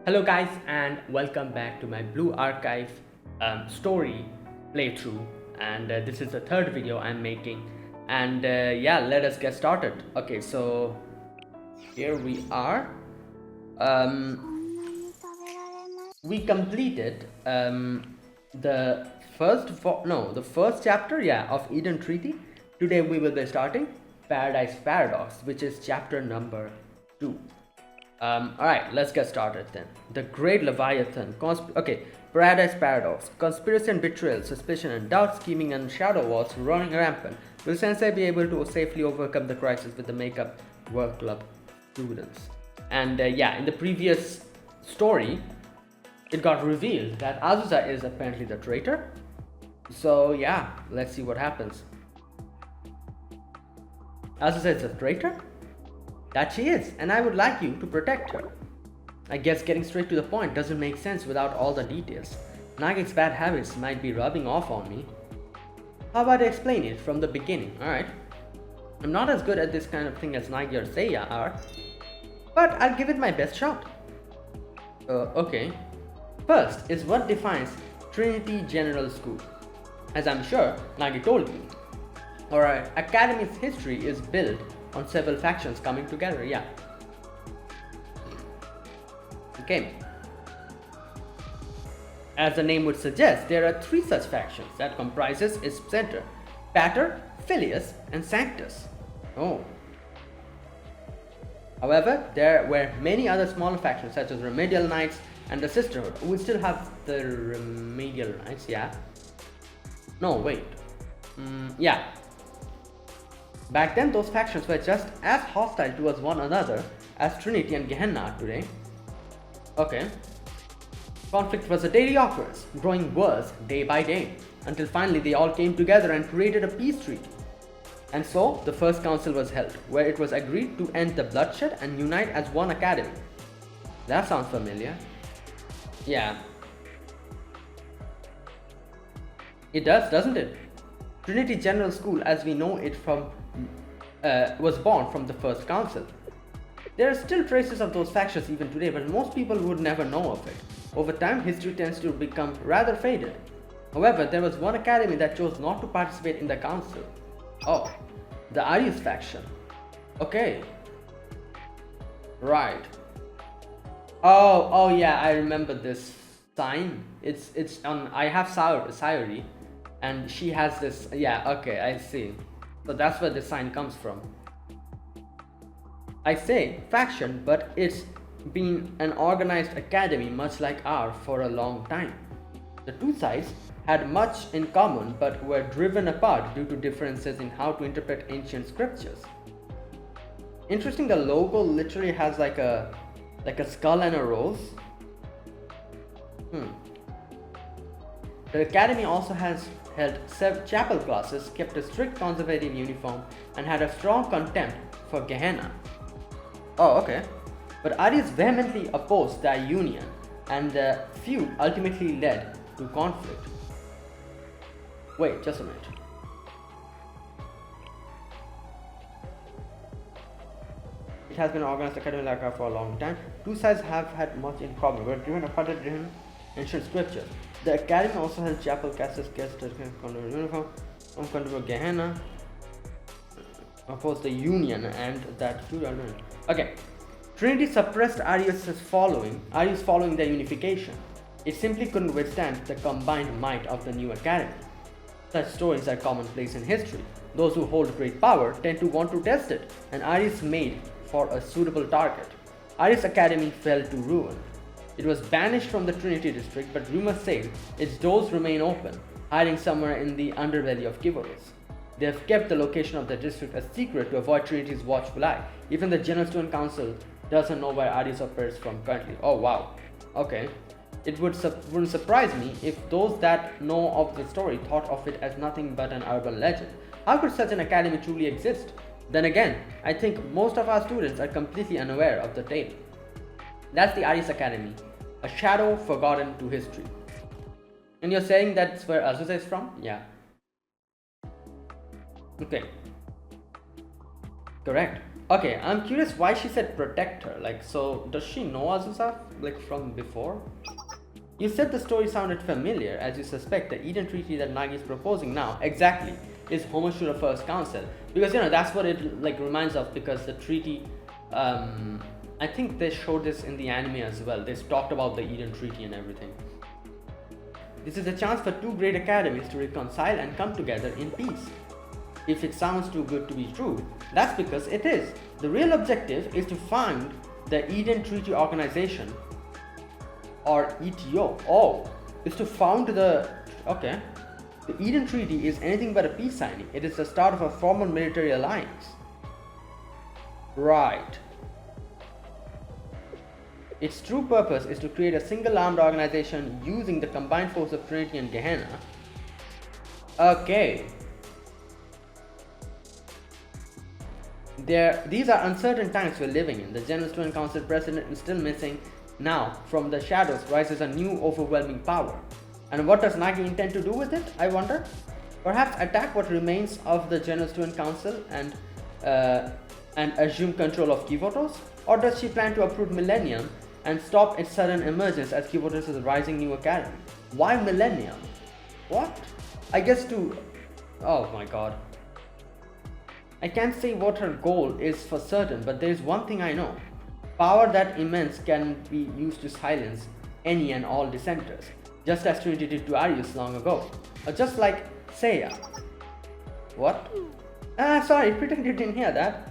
Hello guys and welcome back to my Blue Archive story playthrough, and this is the third video I'm making, and yeah, let us get started. Okay, so here we are. We completed the the first chapter, yeah, of Eden Treaty. Today we will be starting Paradise Paradox, which is chapter number 2. Alright, let's get started then. The Great Leviathan. Paradise Paradox. Conspiracy and betrayal, suspicion and doubt, scheming and shadow wars running rampant. Will Sensei be able to safely overcome the crisis with the Makeup Work Club students? And yeah, in the previous story, it got revealed that Azusa is apparently the traitor. So yeah, let's see what happens. Azusa is a traitor? That she is, and I would like you to protect her. I guess getting straight to the point doesn't make sense without all the details. Nagi's bad habits might be rubbing off on me. How about I explain it from the beginning, alright? I'm not as good at this kind of thing as Nagi or Seiya are, but I'll give it my best shot. Okay. First is what defines Trinity General School. As I'm sure Nagi told you, our academy's history is built on several factions coming together, yeah. Okay. As the name would suggest, there are three such factions that comprises its center: Pater, Filius, and Sanctus. Oh. However, there were many other smaller factions such as Remedial Knights and the Sisterhood. We still have the Remedial Knights, yeah. No, wait. Yeah. Back then, those factions were just as hostile towards one another as Trinity and Gehenna are today. Okay. Conflict was a daily occurrence, growing worse day by day, until finally they all came together and created a peace treaty. And so, the first council was held, where it was agreed to end the bloodshed and unite as one academy. That sounds familiar. Yeah. It does, doesn't it? Trinity General School, as we know it was born from the first council. There are still traces of those factions even today, but most people would never know of it. Over time, history tends to become rather faded. However, there was one academy that chose not to participate in the council. Oh, the Arius faction. Okay. Right. Oh yeah, I remember this sign. It's on. I have Sayuri, and she has this. Yeah, okay, I see. So that's where the sign comes from. I say faction, but it's been an organized academy much like ours for a long time. The two sides had much in common but were driven apart due to differences in how to interpret ancient scriptures. Interesting, the logo literally has like a skull and a rose. The academy also has held chapel classes, kept a strict conservative uniform, and had a strong contempt for Gehenna. Oh, okay. But Arius vehemently opposed their union, and the feud ultimately led to conflict. Wait, just a minute. It has been organized academy like that for a long time. Two sides have had much in common, but driven apart at different ancient scriptures. The academy also has chapel classes, guest uniform, control Gehenna, opposed the union, and that feud. Okay. Trinity suppressed Arius' following their unification. It simply couldn't withstand the combined might of the new academy. Such stories are commonplace in history. Those who hold great power tend to want to test it, and Arius made for a suitable target. Arius Academy fell to ruin. It was banished from the Trinity district, but rumors say its doors remain open, hiding somewhere in the underbelly of Kivoros. They have kept the location of the district a secret to avoid Trinity's watchful eye. Even the General Student Council doesn't know where Arius operates from currently. Oh wow. Okay. It wouldn't surprise me if those that know of the story thought of it as nothing but an urban legend. How could such an academy truly exist? Then again, I think most of our students are completely unaware of the tale. That's the Arius Academy, a shadow forgotten to history. And you're saying that's where Azusa is from? Yeah. Okay. Correct. Okay, I'm curious why she said protect her. Like, so does she know Azusa like from before? You said the story sounded familiar, as you suspect the Eden Treaty that Nagi is proposing now exactly is homage to the First Council, because that's what it like reminds of. Because the treaty, I think they showed this in the anime as well. They talked about the Eden Treaty and everything. This is a chance for two great academies to reconcile and come together in peace. If it sounds too good to be true, that's because it is. The real objective is to find the Eden Treaty Organization, or ETO. Oh, is to found the. Okay. The Eden Treaty is anything but a peace signing. It is the start of a formal military alliance. Right. Its true purpose is to create a single armed organization using the combined force of Trinity and Gehenna. Okay. These are uncertain times we're living in. The General Student Council president is still missing. Now, from the shadows rises a new overwhelming power. And what does Nagi intend to do with it, I wonder? Perhaps attack what remains of the General Student Council and assume control of Kivotos? Or does she plan to uproot Millennium and stop its sudden emergence as Kivotos is a rising new academy? Why Millennium? What? I guess to... Oh my god. I can't say what her goal is for certain, but there is one thing I know. Power that immense can be used to silence any and all dissenters, just as Trinity did to Arius long ago, or just like Seiya. What? Sorry, pretend you didn't hear that.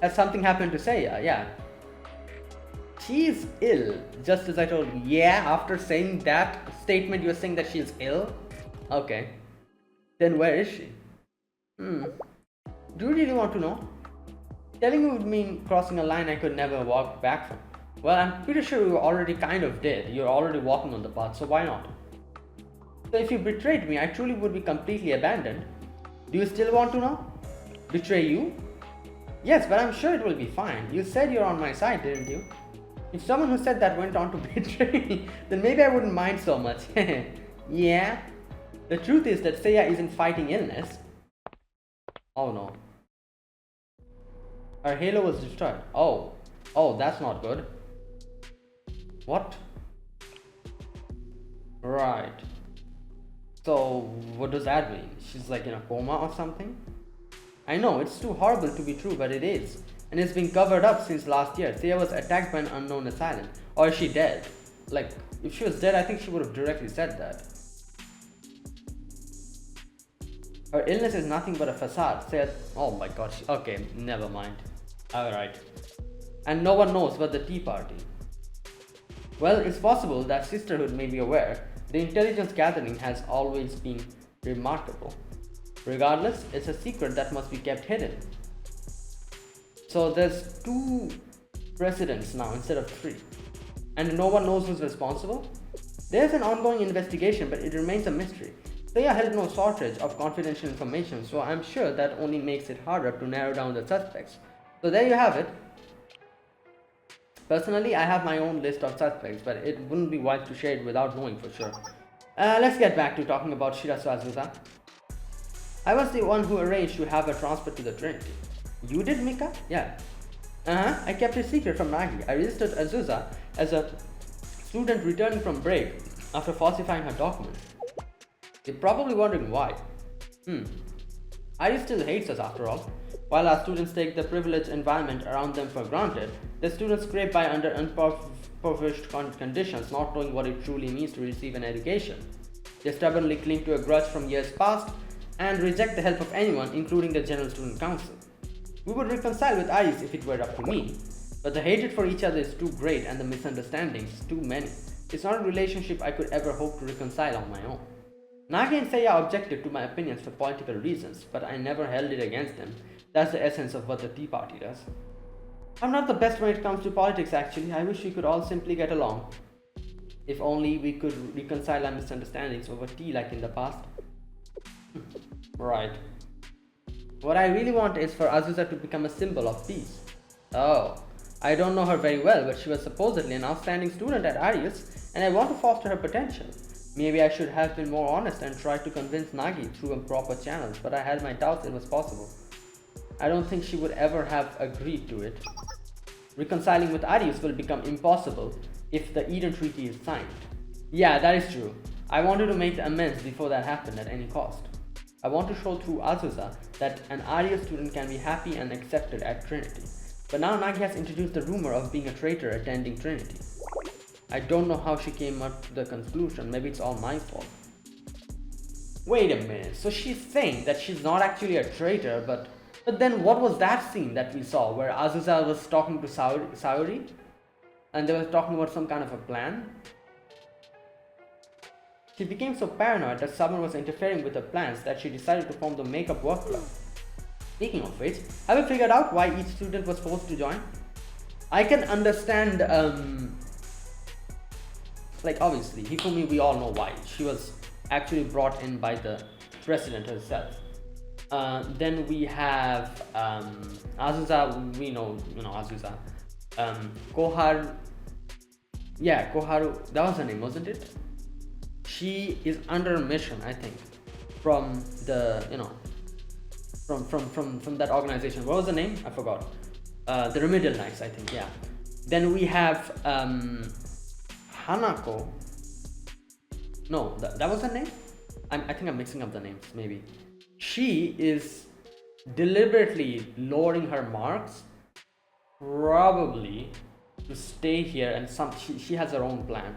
Has something happened to Seiya? Yeah. She's ill, just as I told you. Yeah, after saying that statement, you're saying that she's ill? Okay. Then where is she? Do you really want to know? Telling you would mean crossing a line I could never walk back from. Well, I'm pretty sure you already kind of did. You're already walking on the path, so why not? So if you betrayed me, I truly would be completely abandoned. Do you still want to know? Betray you? Yes, but I'm sure it will be fine. You said you're on my side, didn't you? If someone who said that went on to betray me, then maybe I wouldn't mind so much. Yeah. The truth is that Seiya isn't fighting illness. Oh no. Her halo was destroyed. Oh, that's not good. What? Right. So, what does that mean? She's like in a coma or something? I know, it's too horrible to be true, but it is. And it's been covered up since last year. Seiya was attacked by an unknown assailant. Or is she dead? Like, if she was dead, I think she would have directly said that. Her illness is nothing but a facade. Seiya... Oh my god. Okay, never mind. Alright. And no one knows but the Tea Party. Well, it's possible that Sisterhood may be aware. The intelligence gathering has always been remarkable. Regardless, it's a secret that must be kept hidden. So there's 2 presidents now instead of 3. And no one knows who's responsible? There's an ongoing investigation, but it remains a mystery. Seiya held no shortage of confidential information, so I'm sure that only makes it harder to narrow down the suspects. So there you have it. Personally, I have my own list of suspects, but it wouldn't be wise to share it without knowing for sure. Let's get back to talking about Shirasu Azusa. I was the one who arranged to have her transferred to the Trinity. You did, Mika? Yeah. I kept it secret from Nagi. I registered Azusa as a student returning from break after falsifying her documents. You're probably wondering why. Ari still hates us after all. While our students take the privileged environment around them for granted, the students scrape by under impoverished conditions, not knowing what it truly means to receive an education. They stubbornly cling to a grudge from years past and reject the help of anyone, including the General Student Council. We would reconcile with Aris if it were up to me, but the hatred for each other is too great and the misunderstandings too many. It's not a relationship I could ever hope to reconcile on my own. Nagi and Seiya objected to my opinions for political reasons, but I never held it against them. That's the essence of what the Tea Party does. I'm not the best when it comes to politics actually. I wish we could all simply get along. If only we could reconcile our misunderstandings over tea like in the past. Right. What I really want is for Azusa to become a symbol of peace. Oh, I don't know her very well, but she was supposedly an outstanding student at Arius, and I want to foster her potential. Maybe I should have been more honest and tried to convince Nagi through proper channels, but I had my doubts it was possible. I don't think she would ever have agreed to it. Reconciling with Arius will become impossible if the Eden Treaty is signed. Yeah, that is true. I wanted to make amends before that happened at any cost. I want to show through Azusa that an Arius student can be happy and accepted at Trinity. But now Nagi has introduced the rumor of being a traitor attending Trinity. I don't know how she came up to the conclusion. Maybe it's all my fault. Wait a minute. So she's saying that she's not actually a traitor, but then what was that scene that we saw where Azusa was talking to Saori? And they were talking about some kind of a plan? She became so paranoid that someone was interfering with her plans that she decided to form the Makeup Work Club. Speaking of which, have you figured out why each student was forced to join? I can understand, like obviously, Hifumi, we all know why. She was actually brought in by the president herself. Then we have Azusa, we know Azusa. Koharu, yeah, Koharu, that was her name, wasn't it? She is under a mission, I think, from the, from that organization. What was the name? I forgot. The Remedial Knights, I think, yeah. Then we have Hanako. No, that was her name? I think I'm mixing up the names, maybe. She is deliberately lowering her marks, probably to stay here, and she has her own plan.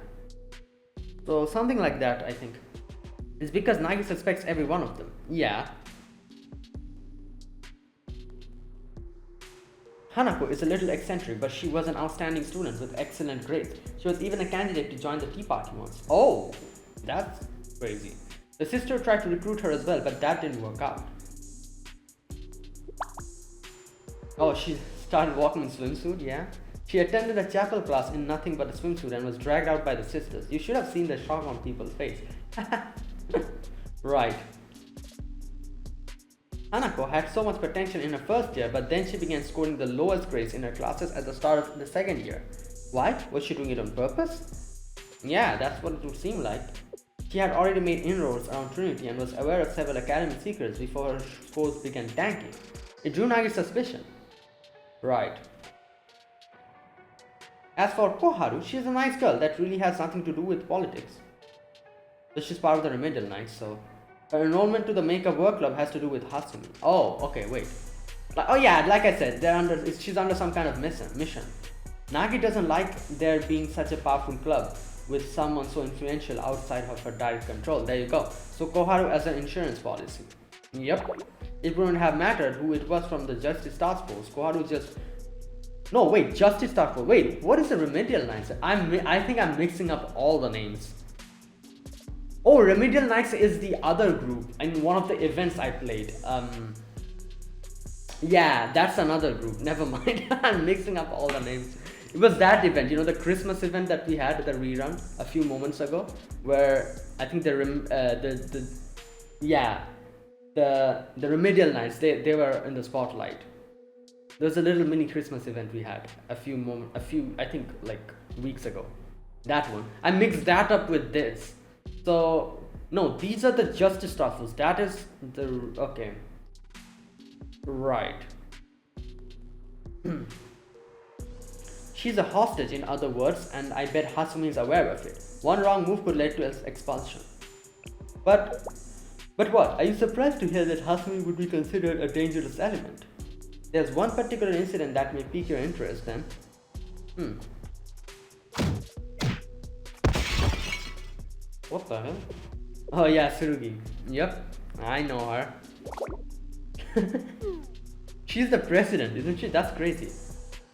So something like that, I think. It's because Nagi suspects every one of them. Yeah. Hanako is a little eccentric, but she was an outstanding student with excellent grades. She was even a candidate to join the Tea Party once. Oh, that's crazy. The sister tried to recruit her as well, but that didn't work out. Oh, she started walking in swimsuit, yeah? She attended a chapel class in nothing but a swimsuit and was dragged out by the sisters. You should have seen the shock on people's face. Right. Hanako had so much potential in her first year, but then she began scoring the lowest grades in her classes at the start of the second year. Why? Was she doing it on purpose? Yeah, that's what it would seem like. She had already made inroads around Trinity and was aware of several academic secrets before her scores began tanking. It drew Nagi's suspicion. Right. As for Koharu, she's a nice girl that really has nothing to do with politics. But she's part of the Remedial Knights, so her enrollment to the Makeup Work Club has to do with Hasumi. Oh, okay, wait. Oh yeah, like I said, she's under some kind of mission. Nagi doesn't like there being such a powerful club with someone so influential outside of her direct control. There you go. So Koharu as an insurance policy. Yep. It wouldn't have mattered who it was from the Justice Task Force. Koharu just... No, wait, Justice Task Force. Wait, what is the Remedial Knights? I think I'm mixing up all the names. Oh, Remedial Knights is the other group in one of the events I played. Yeah, that's another group. Never mind. I'm mixing up all the names. It was that event, the Christmas event that we had, the rerun a few moments ago, where I think the Remedial Knights, they were in the spotlight. There was a little mini Christmas event we had I think like weeks ago. That one. I mixed that up with this. So no, these are the Justice Task Force. That is the okay. Right. She's a hostage, in other words, and I bet Hasumi is aware of it. One wrong move could lead to expulsion. But what? Are you surprised to hear that Hasumi would be considered a dangerous element? There's one particular incident that may pique your interest then. What the hell? Oh yeah, Tsurugi. Yep, I know her. She's the president, isn't she? That's crazy.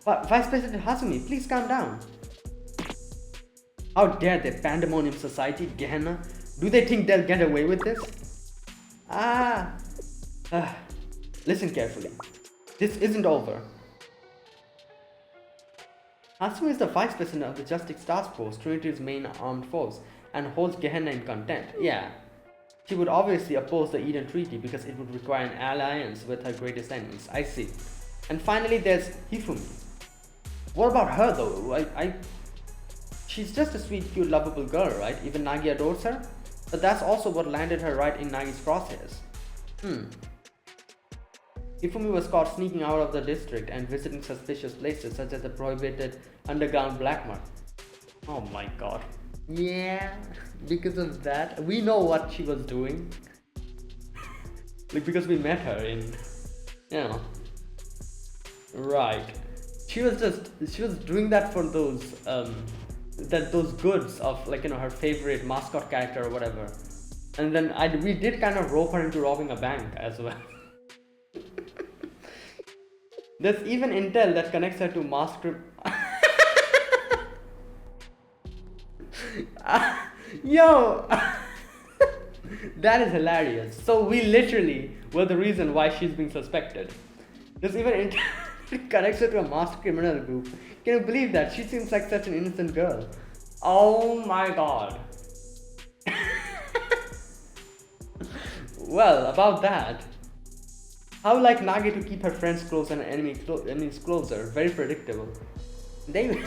But Vice President Hasumi, please calm down. How dare they, Pandemonium Society, Gehenna? Do they think they'll get away with this? Listen carefully. This isn't over. Hasumi is the Vice President of the Justice Task Force, Trinity's main armed force, and holds Gehenna in contempt. Yeah. She would obviously oppose the Eden Treaty because it would require an alliance with her greatest enemies. I see. And finally there's Hifumi. What about her though? She's just a sweet, cute, lovable girl, right? Even Nagi adores her? But that's also what landed her right in Nagi's crosshairs. Hifumi was caught sneaking out of the district and visiting suspicious places such as the prohibited underground black market. Oh my god. Yeah, because of that, we know what she was doing. Like, because we met her in, you know. Right. She was doing that for those goods of, like, her favorite mascot character or whatever. And then we did kind of rope her into robbing a bank as well. There's even intel that connects her to masked. Yo, that is hilarious. So we literally were the reason why she's being suspected. There's even intel connects her to a masked criminal group. Can you believe that? She seems like such an innocent girl. Oh my god. Well, about that, how like Nagi to keep her friends close and enemies closer. Very predictable. They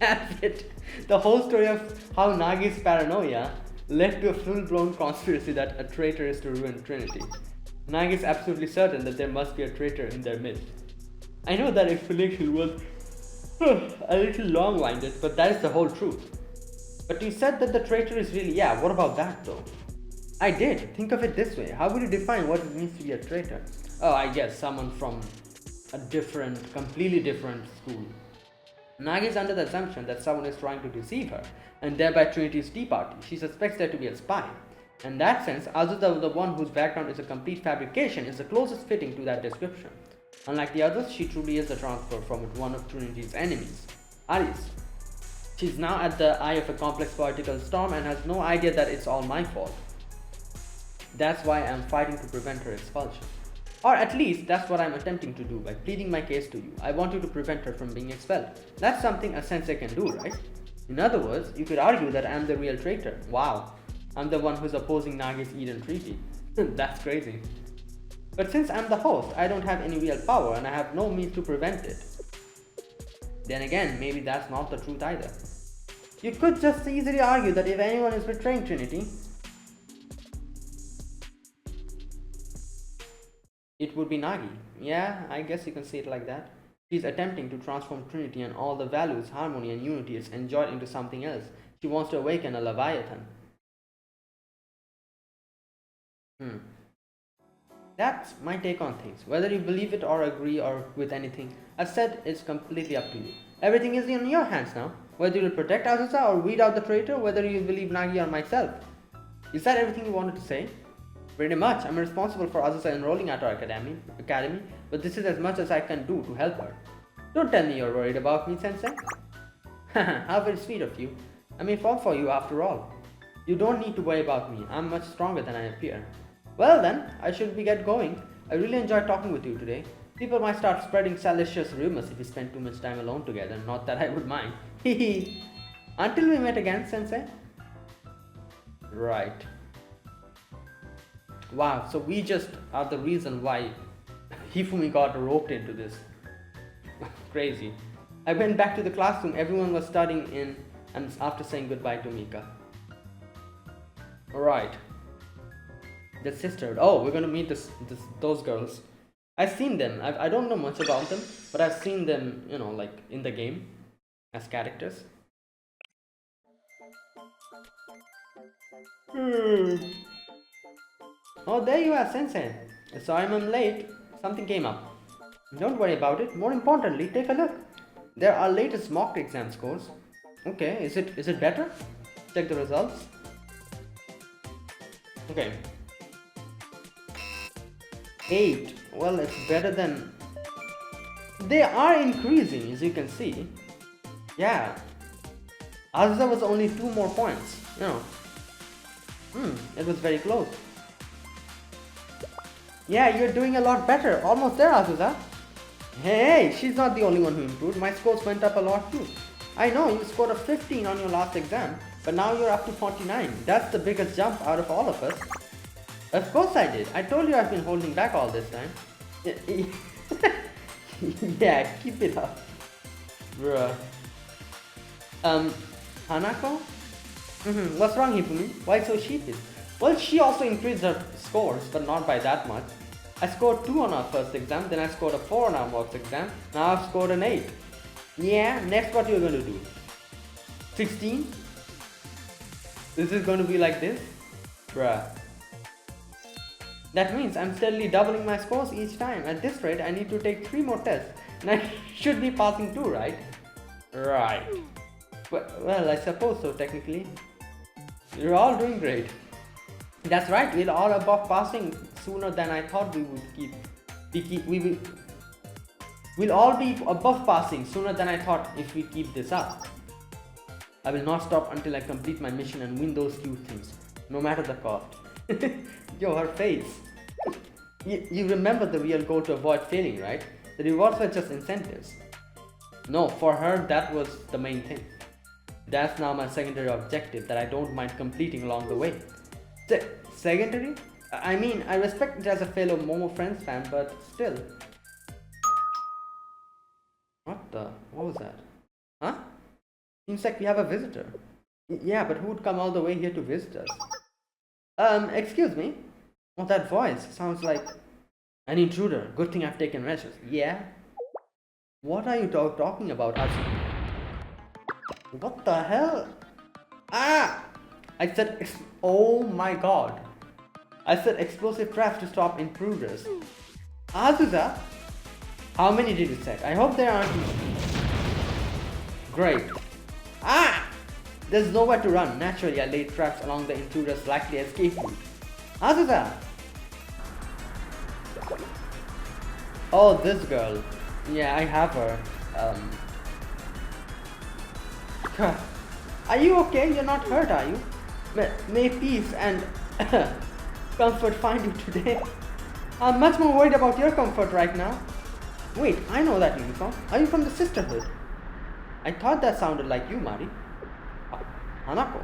have it. The whole story of how Nagi's paranoia led to a full-blown conspiracy that a traitor is to ruin Trinity. Nagi is absolutely certain that there must be a traitor in their midst. I know that explanation was a little long-winded, but that is the whole truth. But you said that the traitor is really... Yeah, what about that though? I did. Think of it this way. How would you define what it means to be a traitor? Oh, I guess someone from a completely different school. Nagi is under the assumption that someone is trying to deceive her, and thereby Trinity's Tea Party. She suspects there to be a spy. In that sense, Azusa, the one whose background is a complete fabrication, is the closest fitting to that description. Unlike the others, she truly is the transfer from one of Trinity's enemies, Aris. She's now at the eye of a complex political storm and has no idea that it's all my fault. That's why I'm fighting to prevent her expulsion. Or at least, that's what I'm attempting to do by pleading my case to you. I want you to prevent her from being expelled. That's something a sensei can do, right? In other words, you could argue that I'm the real traitor. Wow, I'm the one who's opposing Nagi's Eden Treaty. That's crazy. But since I'm the host, I don't have any real power and I have no means to prevent it. Then again, maybe that's not the truth either. You could just easily argue that if anyone is betraying Trinity, it would be Nagi. Yeah, I guess you can say it like that. She's attempting to transform Trinity and all the values, harmony and unity it's enjoyed into something else. She wants to awaken a Leviathan. That's my take on things. Whether you believe it or agree or with anything I've said, it's completely up to you. Everything is in your hands now. Whether you will protect Azusa or weed out the traitor, whether you believe Nagi or myself. Is that everything you wanted to say? Pretty much. I'm responsible for Azusa enrolling at our academy, but this is as much as I can do to help her. Don't tell me you're worried about me, Sensei. How very sweet of you. I may fall for you after all. You don't need to worry about me. I'm much stronger than I appear. Well then, I should get going. I really enjoyed talking with you today. People might start spreading salacious rumors if we spend too much time alone together. Not that I would mind. Hehe. Until we meet again, Sensei. Right. Wow, so we just are the reason why Hifumi got roped into this. Crazy. I went back to the classroom, everyone was studying in and after saying goodbye to Mika. Alright. The sisterhood. Oh, we're gonna meet those girls. I've seen them. I don't know much about them, but I've seen them, like in the game as characters. Oh, there you are, Sensei. Sorry I'm late. Something came up. Don't worry about it. More importantly, take a look. There are latest mock exam scores. Okay, is it better? Check the results. Okay. 8. Well, it's better than... They are increasing, as you can see. Yeah. Azusa was only 2 more points. It was very close. Yeah, you're doing a lot better. Almost there, Azusa. Hey, she's not the only one who improved. My scores went up a lot too. I know, you scored a 15 on your last exam, but now you're up to 49. That's the biggest jump out of all of us. Of course I did. I told you I've been holding back all this time. Yeah, keep it up. Bruh. Hanako? What's wrong, Hifumi? Why so sheepish? Well, she also increased her scores, but not by that much. I scored 2 on our first exam, then I scored a 4 on our mocks exam, now I've scored an 8. Yeah, next what you're going to do? 16? This is going to be like this? Bruh. That means I'm steadily doubling my scores each time. At this rate, I need to take 3 more tests. And I should be passing 2, right? Right. Well, I suppose so, technically. You're all doing great. That's right, we're all above passing sooner than I thought we would We'll all be above passing sooner than I thought if we keep this up. I will not stop until I complete my mission and win those few things, no matter the cost. Yo, her face. You remember the real goal to avoid failing, right? The rewards were just incentives. No, for her that was the main thing. That's now my secondary objective that I don't mind completing along the way. Secondary? I mean, I respect it as a fellow Momo Friends fan, but still. What was that? Huh? Seems like we have a visitor. Yeah, but who would come all the way here to visit us? Excuse me? Oh, that voice sounds like an intruder. Good thing I've taken measures. Yeah? What are you talking about, Archie? What the hell? Ah! I said, oh my god. I said explosive traps to stop intruders. Azusa? How many did you set? I hope there aren't. Great. Ah! There's nowhere to run. Naturally, I laid traps along the intruder's likely escape route. Azusa! Oh, this girl. Yeah, I have her. Are you okay? You're not hurt, are you? May peace and comfort find you today. I'm much more worried about your comfort right now. Wait, I know that uniform. Are you from the Sisterhood? I thought that sounded like you, Mari. Hanako?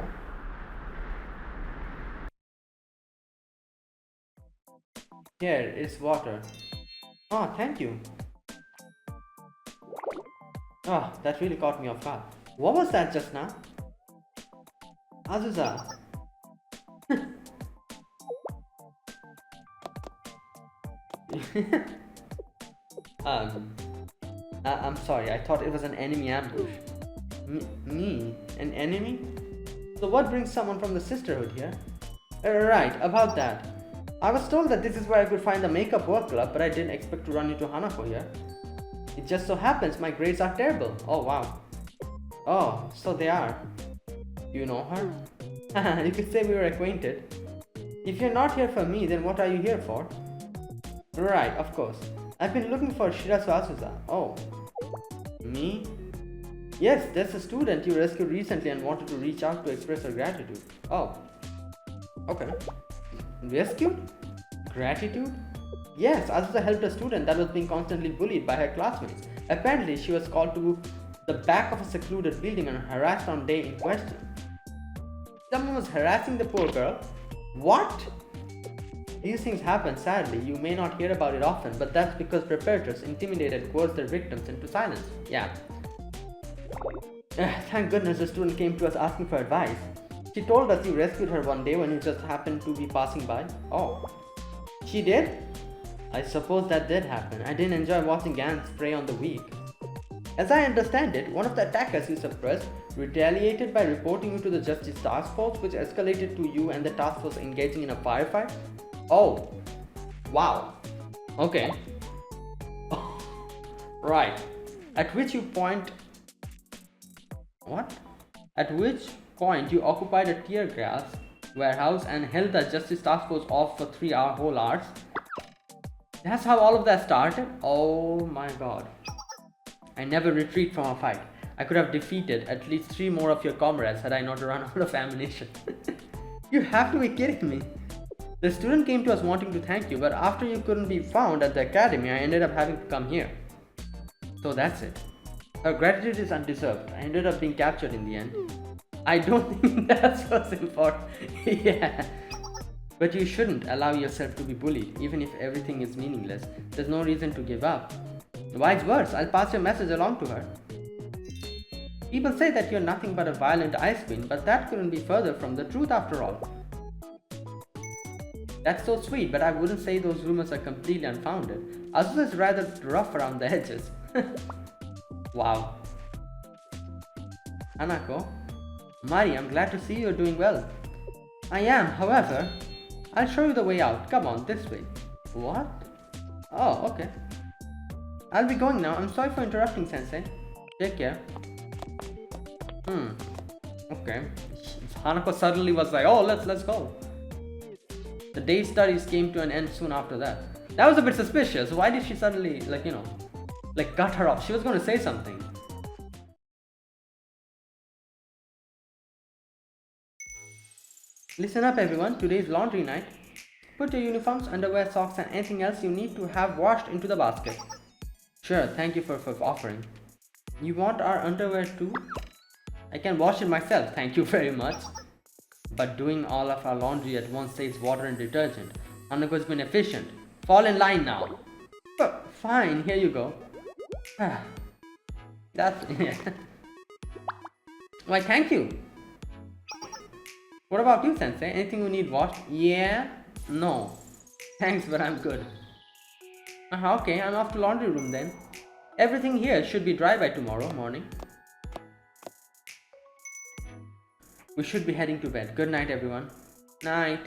Here, it's water. Oh, thank you. Oh, that really caught me off guard. What was that just now? Azusa. I'm sorry, I thought it was an enemy ambush. Me? An enemy? So what brings someone from the Sisterhood here? Right, about that. I was told that this is where I could find the makeup work club, but I didn't expect to run into Hanako here. It just so happens my grades are terrible. Oh wow. Oh, so they are. Do you know her? You could say we were acquainted. If you're not here for me, then what are you here for? Right, of course. I've been looking for Shirasu Azusa. Oh. Me? Yes, there's a student you rescued recently and wanted to reach out to express her gratitude. Oh. Okay. Rescued? Gratitude? Yes, Azusa helped a student that was being constantly bullied by her classmates. Apparently, she was called to the back of a secluded building and harassed on day in question. Someone was harassing the poor girl? What? These things happen, sadly. You may not hear about it often, but that's because predators intimidate and coerce their victims into silence. Yeah. Thank goodness the student came to us asking for advice. She told us you rescued her one day when you just happened to be passing by. Oh. She did? I suppose that did happen. I didn't enjoy watching ants prey on the weak. As I understand it, one of the attackers you suppressed retaliated by reporting you to the Justice Task Force, which escalated to you and the task force engaging in a firefight? Oh. Wow. Okay. Right. At which point you occupied a tear gas warehouse and held the Justice Task Force off for 3 whole hours. That's how all of that started? Oh my god. I never retreat from a fight. I could have defeated at least 3 more of your comrades had I not run out of ammunition. You have to be kidding me. The student came to us wanting to thank you, but after you couldn't be found at the academy, I ended up having to come here. So that's it. Her gratitude is undeserved. I ended up being captured in the end. I don't think that's what's important. Yeah. But you shouldn't allow yourself to be bullied, even if everything is meaningless. There's no reason to give up. Wise words, I'll pass your message along to her. People say that you're nothing but a violent ice queen, but that couldn't be further from the truth after all. That's so sweet, but I wouldn't say those rumors are completely unfounded. Azusa is rather rough around the edges. Wow. Hanako? Mari, I'm glad to see you're doing well. I am, however. I'll show you the way out. Come on, this way. What? Oh, okay. I'll be going now. I'm sorry for interrupting, Sensei. Take care. Okay. Hanako suddenly was like, oh, let's go. The day's studies came to an end soon after that. That was a bit suspicious. Why did she suddenly, cut her off? She was going to say something. Listen up, everyone. Today's laundry night. Put your uniforms, underwear, socks, and anything else you need to have washed into the basket. Sure, thank you for offering. You want our underwear too? I can wash it myself, thank you very much. But doing all of our laundry at once saves water and detergent. Hanako's been efficient. Fall in line now. Fine, here you go. That's... Why, thank you. What about you, Sensei? Anything you need washed? Yeah? No. Thanks, but I'm good. Okay, I'm off to laundry room then. Everything here should be dry by tomorrow morning. We should be heading to bed. Good night, everyone. Night.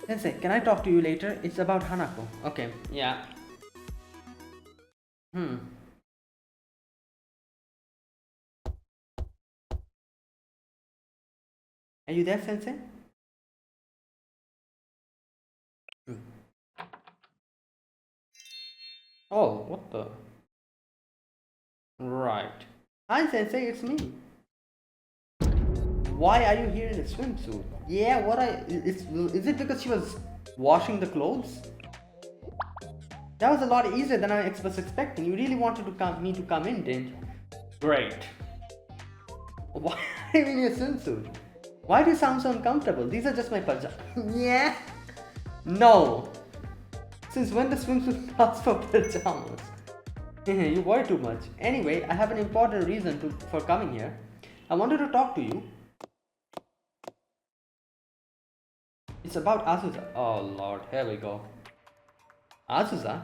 Sensei, can I talk to you later? It's about Hanako. Okay, yeah. Are you there, Sensei? Oh, what the? Right. Hi, Sensei, it's me. Why are you here in a swimsuit? Yeah, is it because she was washing the clothes? That was a lot easier than I was expecting. You really wanted me to come in, didn't you? Great. Why are you in your swimsuit? Why do you sound so uncomfortable? These are just my pajamas. Yeah? No. Since when the swimsuit calls for pajamas? You worry too much. Anyway, I have an important reason for coming here. I wanted to talk to you. It's about Azusa. Oh lord, here we go. Azusa?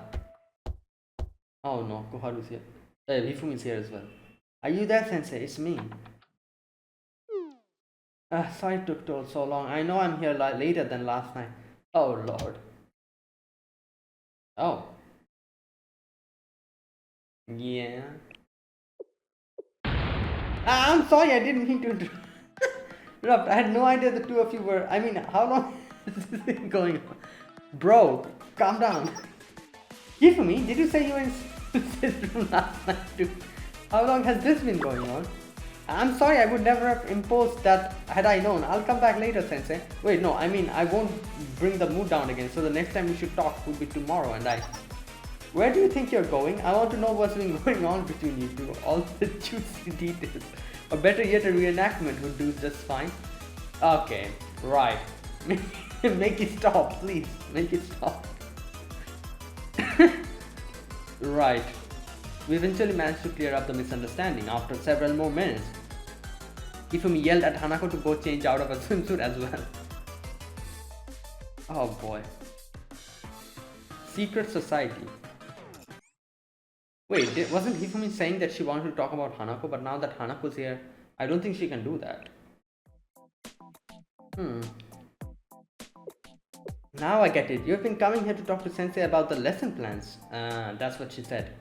Oh no, Koharu's here. Hifumi is here as well. Are you there, Sensei? It's me. Sorry it took so long. I know I'm here later than last night. Oh lord. Oh. Yeah. I'm sorry, I didn't mean to interrupt. I had no idea the two of you were... I mean, how long is this thing going on? Bro, calm down. Hifumi, did you say you were in this room last night too? How long has this been going on? I'm sorry, I would never have imposed that had I known. I'll come back later, Sensei. Wait, no, I mean, I won't bring the mood down again, so the next time we should talk would be tomorrow and I... Where do you think you're going? I want to know what's been going on between you two. All the juicy details. Or better yet, a reenactment would do just fine. Okay, right. Make it stop, please. Make it stop. Right. We eventually managed to clear up the misunderstanding after several more minutes. Hifumi yelled at Hanako to go change out of a swimsuit as well. Oh boy. Secret Society. Wait, wasn't Hifumi saying that she wanted to talk about Hanako, but now that Hanako's here, I don't think she can do that. Now I get it. You've been coming here to talk to Sensei about the lesson plans. That's what she said.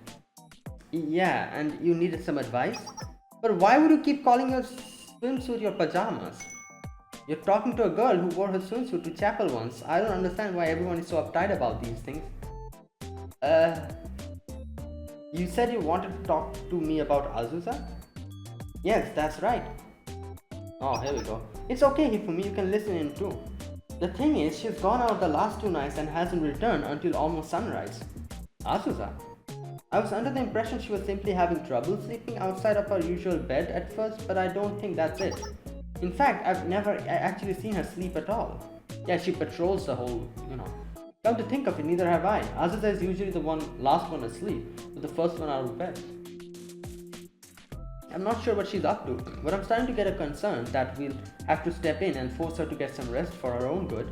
Yeah, and you needed some advice? But why would you keep calling your swimsuit your pajamas? You're talking to a girl who wore her swimsuit to chapel once. I don't understand why everyone is so uptight about these things. You said you wanted to talk to me about Azusa? Yes, that's right. Oh, here we go. It's okay, Hifumi, you can listen in too. The thing is, she's gone out the last 2 nights and hasn't returned until almost sunrise. Azusa? I was under the impression she was simply having trouble sleeping outside of her usual bed at first, but I don't think that's it. In fact, I've never actually seen her sleep at all. Yeah, she patrols the whole, Come to think of it, neither have I. Azusa is usually the last one asleep, but the first one out of bed. I'm not sure what she's up to, but I'm starting to get a concern that we'll have to step in and force her to get some rest for her own good.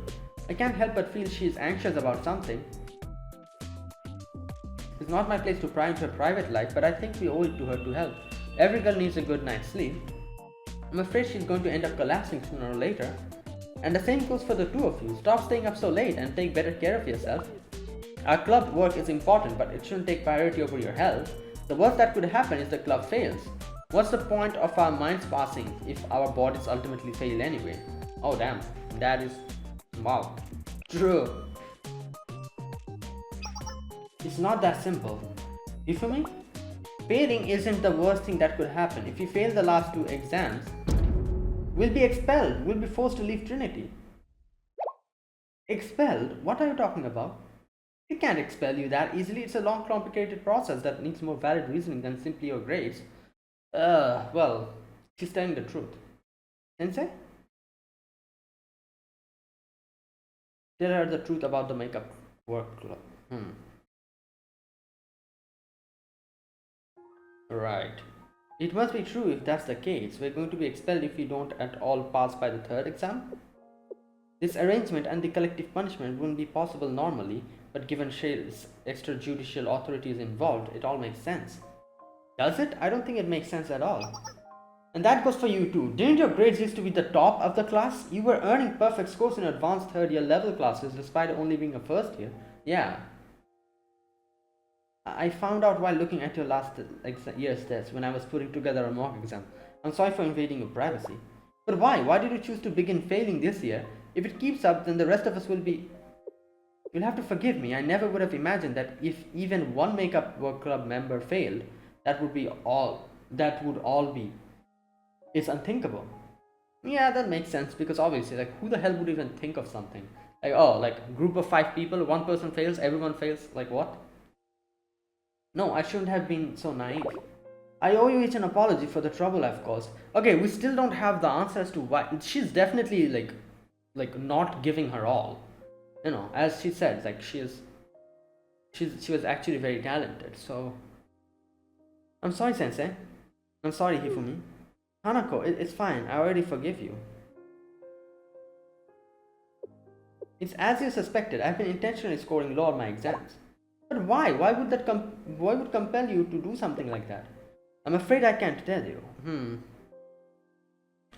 I can't help but feel she's anxious about something. It's not my place to pry into her private life, but I think we owe it to her to help. Every girl needs a good night's sleep. I'm afraid she's going to end up collapsing sooner or later. And the same goes for the two of you. Stop staying up so late and take better care of yourself. Our club work is important, but it shouldn't take priority over your health. The worst that could happen is the club fails. What's the point of our minds passing if our bodies ultimately fail anyway? Oh damn, that is... wow. True. It's not that simple. You feel me? Failing isn't the worst thing that could happen. If you fail the last two exams, we'll be expelled. We'll be forced to leave Trinity. Expelled? What are you talking about? We can't expel you that easily. It's a long, complicated process that needs more valid reasoning than simply your grades. Well, she's telling the truth. Sensei? Tell her the truth about the makeup work club. Right. It must be true if that's the case. We're going to be expelled if we don't at all pass by the third exam. This arrangement and the collective punishment wouldn't be possible normally, but given Shale's extrajudicial authorities involved, it all makes sense. Does it? I don't think it makes sense at all. And that goes for you too. Didn't your grades used to be the top of the class? You were earning perfect scores in advanced third year level classes despite only being a first year. Yeah. I found out while looking at your last year's test when I was putting together a mock exam. I'm sorry for invading your privacy. But why? Why did you choose to begin failing this year? If it keeps up, then the rest of us will be... You'll have to forgive me. I never would have imagined that if even one makeup work club member failed, that would all be. It's unthinkable. Yeah, that makes sense because obviously, like, who the hell would even think of something? Like, oh, like, group of 5 people, one person fails, everyone fails, like what? No, I shouldn't have been so naive. I owe you each an apology for the trouble I've caused. Okay, we still don't have the answers to why. She's definitely like not giving her all. You know, as she said, like she was actually very talented. So I'm sorry, Sensei. I'm sorry, Hifumi. Hanako, it's fine. I already forgive you. It's as you suspected. I've been intentionally scoring low on my exams. But why? Why would compel you to do something like that? I'm afraid I can't tell you.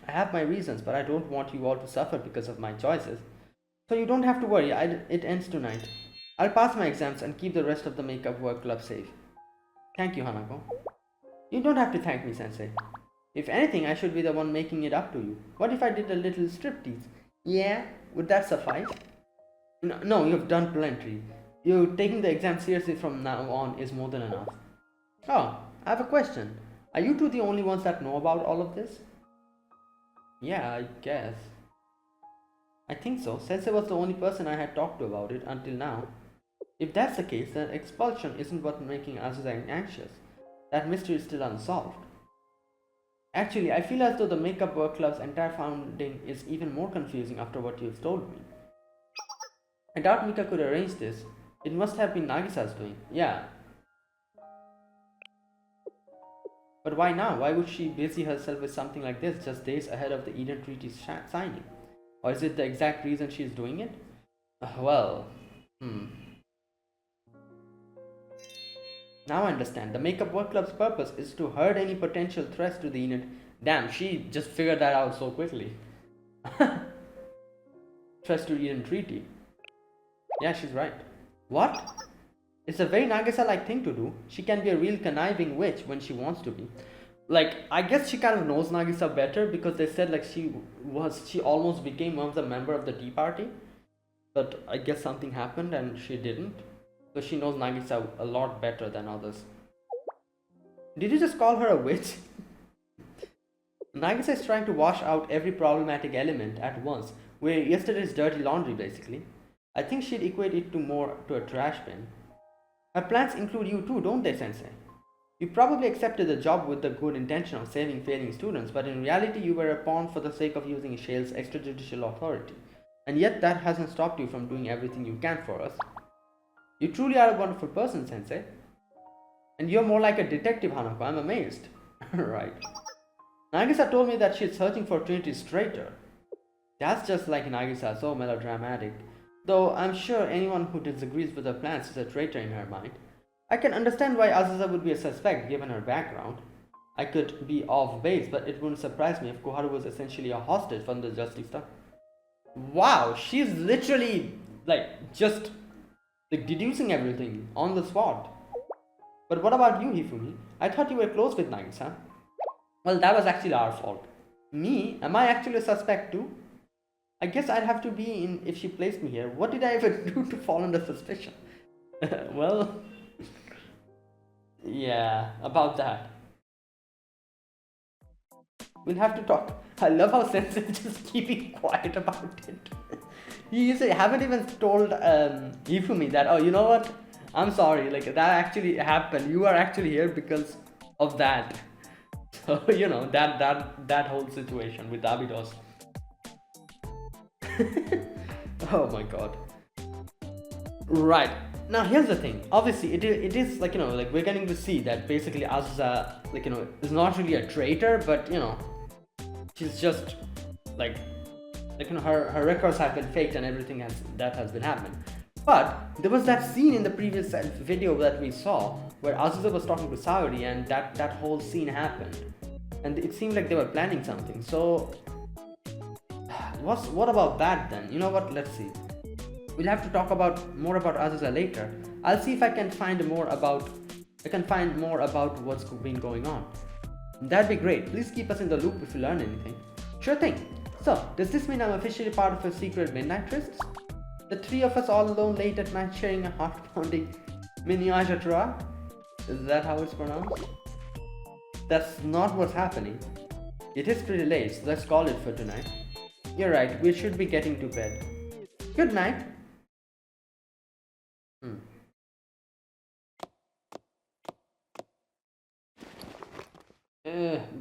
I have my reasons, but I don't want you all to suffer because of my choices. So you don't have to worry. It ends tonight. I'll pass my exams and keep the rest of the makeup work club safe. Thank you, Hanako. You don't have to thank me, Sensei. If anything, I should be the one making it up to you. What if I did a little striptease? Yeah, would that suffice? No, you've done plenty. You taking the exam seriously from now on is more than enough. Oh, I have a question. Are you two the only ones that know about all of this? Yeah, I guess. I think so. Sensei was the only person I had talked to about it until now. If that's the case, then expulsion isn't what's making us anxious. That mystery is still unsolved. Actually, I feel as though the makeup work club's entire founding is even more confusing after what you've told me. I doubt Mika could arrange this. It must have been Nagisa's doing. Yeah. But why now? Why would she busy herself with something like this just days ahead of the Eden Treaty signing? Or is it the exact reason she's doing it? Now I understand. The Makeup Work Club's purpose is to hurt any potential threats to the Eden. Damn, she just figured that out so quickly. Threats to Eden Treaty. Yeah, she's right. What? It's a very Nagisa-like thing to do. She can be a real conniving witch when she wants to be. Like, I guess she kind of knows Nagisa better because they said like she almost became one of the member of the Tea Party. But I guess something happened and she didn't. So she knows Nagisa a lot better than others. Did you just call her a witch? Nagisa is trying to wash out every problematic element at once. We're yesterday's dirty laundry basically. I think she'd equate it to a trash bin. Her plans include you too, don't they, Sensei? You probably accepted the job with the good intention of saving failing students, but in reality you were a pawn for the sake of using Shale's extrajudicial authority. And yet that hasn't stopped you from doing everything you can for us. You truly are a wonderful person, Sensei. And you're more like a detective, Hanako. I'm amazed. Right. Nagisa told me that she's searching for Trinity's traitor. That's just like Nagisa, so melodramatic. Though I'm sure anyone who disagrees with her plans is a traitor in her mind. I can understand why Azusa would be a suspect given her background. I could be off base, but it wouldn't surprise me if Koharu was essentially a hostage from the Justice Star. Wow, she's literally like just like deducing everything on the spot. But what about you, Hifumi? I thought you were close with Nagisa. Well, that was actually our fault. Me? Am I actually a suspect too? I guess I'd have to be in if she placed me here. What did I ever do to fall under suspicion? Well, yeah, about that. We'll have to talk. I love how Sensei is just keeping quiet about it. Haven't even told Hifumi that, oh, you know what? I'm sorry, like that actually happened. You are actually here because of that. So, that whole situation with Abydos. Oh my god. Right. Now here's the thing. Obviously it is like, like we're getting to see that basically Azusa, like, is not really a traitor, but she's just like her records have been faked and everything has been happening. But there was that scene in the previous video that we saw where Azusa was talking to Saori, and that whole scene happened. And it seemed like they were planning something. So what about that then? You know what? Let's see. We'll have to talk more about Azusa later. I'll see if I can find more about what's been going on. That'd be great. Please keep us in the loop if you learn anything. Sure thing. So, does this mean I'm officially part of a secret midnight tryst? The three of us all alone late at night sharing a heart-pounding ménage à trois? Is that how it's pronounced? That's not what's happening. It is pretty late, so let's call it for tonight. You're right, we should be getting to bed. Good night.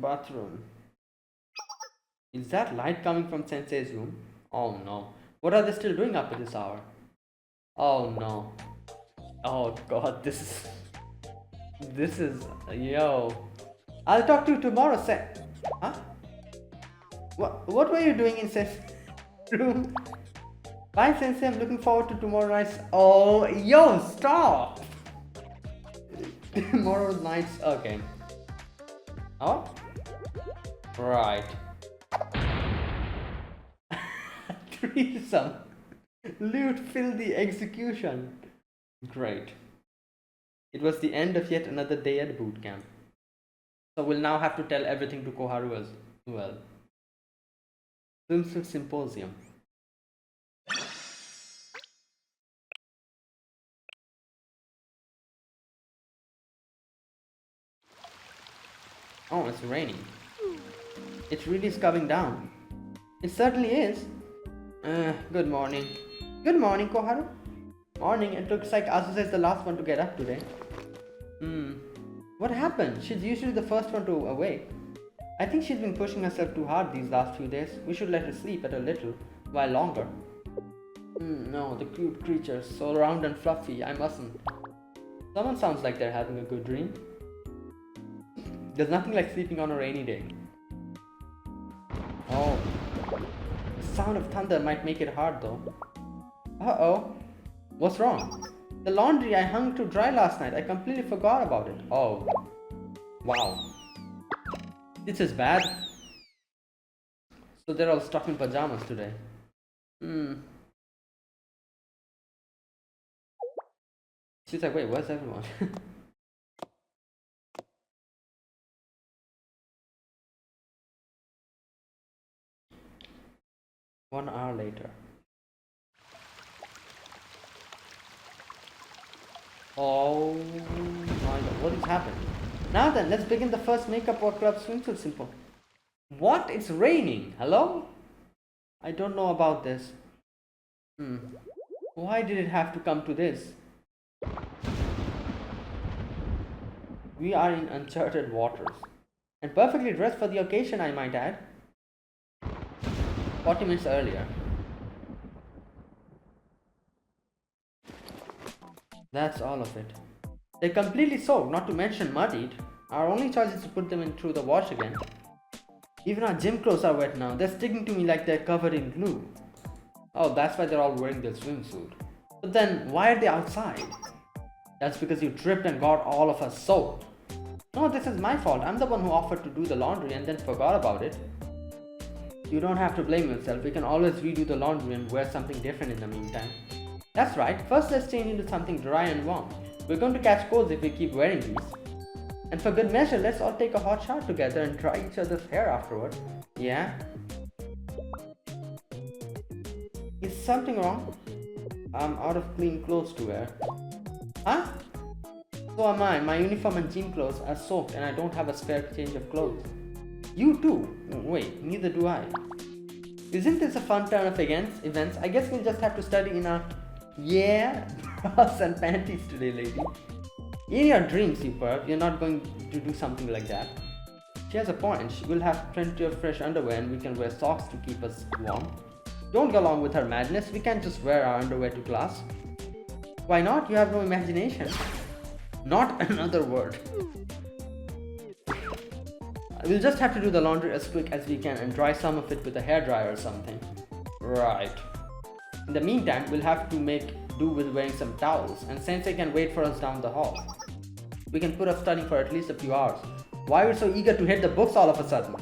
Bathroom. Is that light coming from Sensei's room? Oh no. What are they still doing up at this hour? Oh no. Oh god, this is yo. I'll talk to you tomorrow, Huh? What were you doing in Sensei's room? Bye, Sensei. I'm looking forward to tomorrow night's. Oh, yo, stop! Tomorrow night's. Okay. Oh? Right. Threesome. Loot filled the execution. Great. It was the end of yet another day at boot camp. So we'll now have to tell everything to Koharu as well. Swimsuit Symposium. Oh, it's raining. It really is coming down. It certainly is. Good morning. Good morning, Koharu. Morning. It looks like Azusa is the last one to get up today. What happened? She's usually the first one to awake. I think she's been pushing herself too hard these last few days. We should let her sleep at a little while longer. No, the cute creatures, so round and fluffy. I mustn't. Someone sounds like they're having a good dream. There's nothing like sleeping on a rainy day. Oh. The sound of thunder might make it hard though. Uh-oh. What's wrong? The laundry I hung to dry last night. I completely forgot about it. Oh. Wow. This is bad. So they're all stuck in pajamas today. She's like, wait, where's everyone? 1 hour later. Oh my god, what is happening? Now then, let's begin the first Makeup Work Club swimsuit simple. What? It's raining. Hello? I don't know about this. Why did it have to come to this? We are in uncharted waters. And perfectly dressed for the occasion, I might add. 40 minutes earlier. That's all of it. They're completely soaked, not to mention muddied. Our only choice is to put them in through the wash again. Even our gym clothes are wet now. They're sticking to me like they're covered in glue. Oh, that's why they're all wearing their swimsuit. But then, why are they outside? That's because you tripped and got all of us soaked. No, this is my fault. I'm the one who offered to do the laundry and then forgot about it. You don't have to blame yourself. We can always redo the laundry and wear something different in the meantime. That's right. First, let's change into something dry and warm. We're going to catch colds if we keep wearing these. And for good measure, let's all take a hot shower together and dry each other's hair afterward. Yeah? Is something wrong? I'm out of clean clothes to wear. Huh? So am I. My uniform and gym clothes are soaked and I don't have a spare change of clothes. You too? Wait, neither do I. Isn't this a fun turn of events? I guess we'll just have to study in our bras and panties today, lady. In your dreams, you perv, you're not going to do something like that. She has a point. We'll have plenty of fresh underwear and we can wear socks to keep us warm. Don't go along with her madness. We can't just wear our underwear to class. Why not? You have no imagination. Not another word. We'll just have to do the laundry as quick as we can and dry some of it with a hairdryer or something. Right. In the meantime, we'll have to make do with wearing some towels, and Sensei can wait for us down the hall. We can put off studying for at least a few hours. Why are we so eager to hit the books all of a sudden?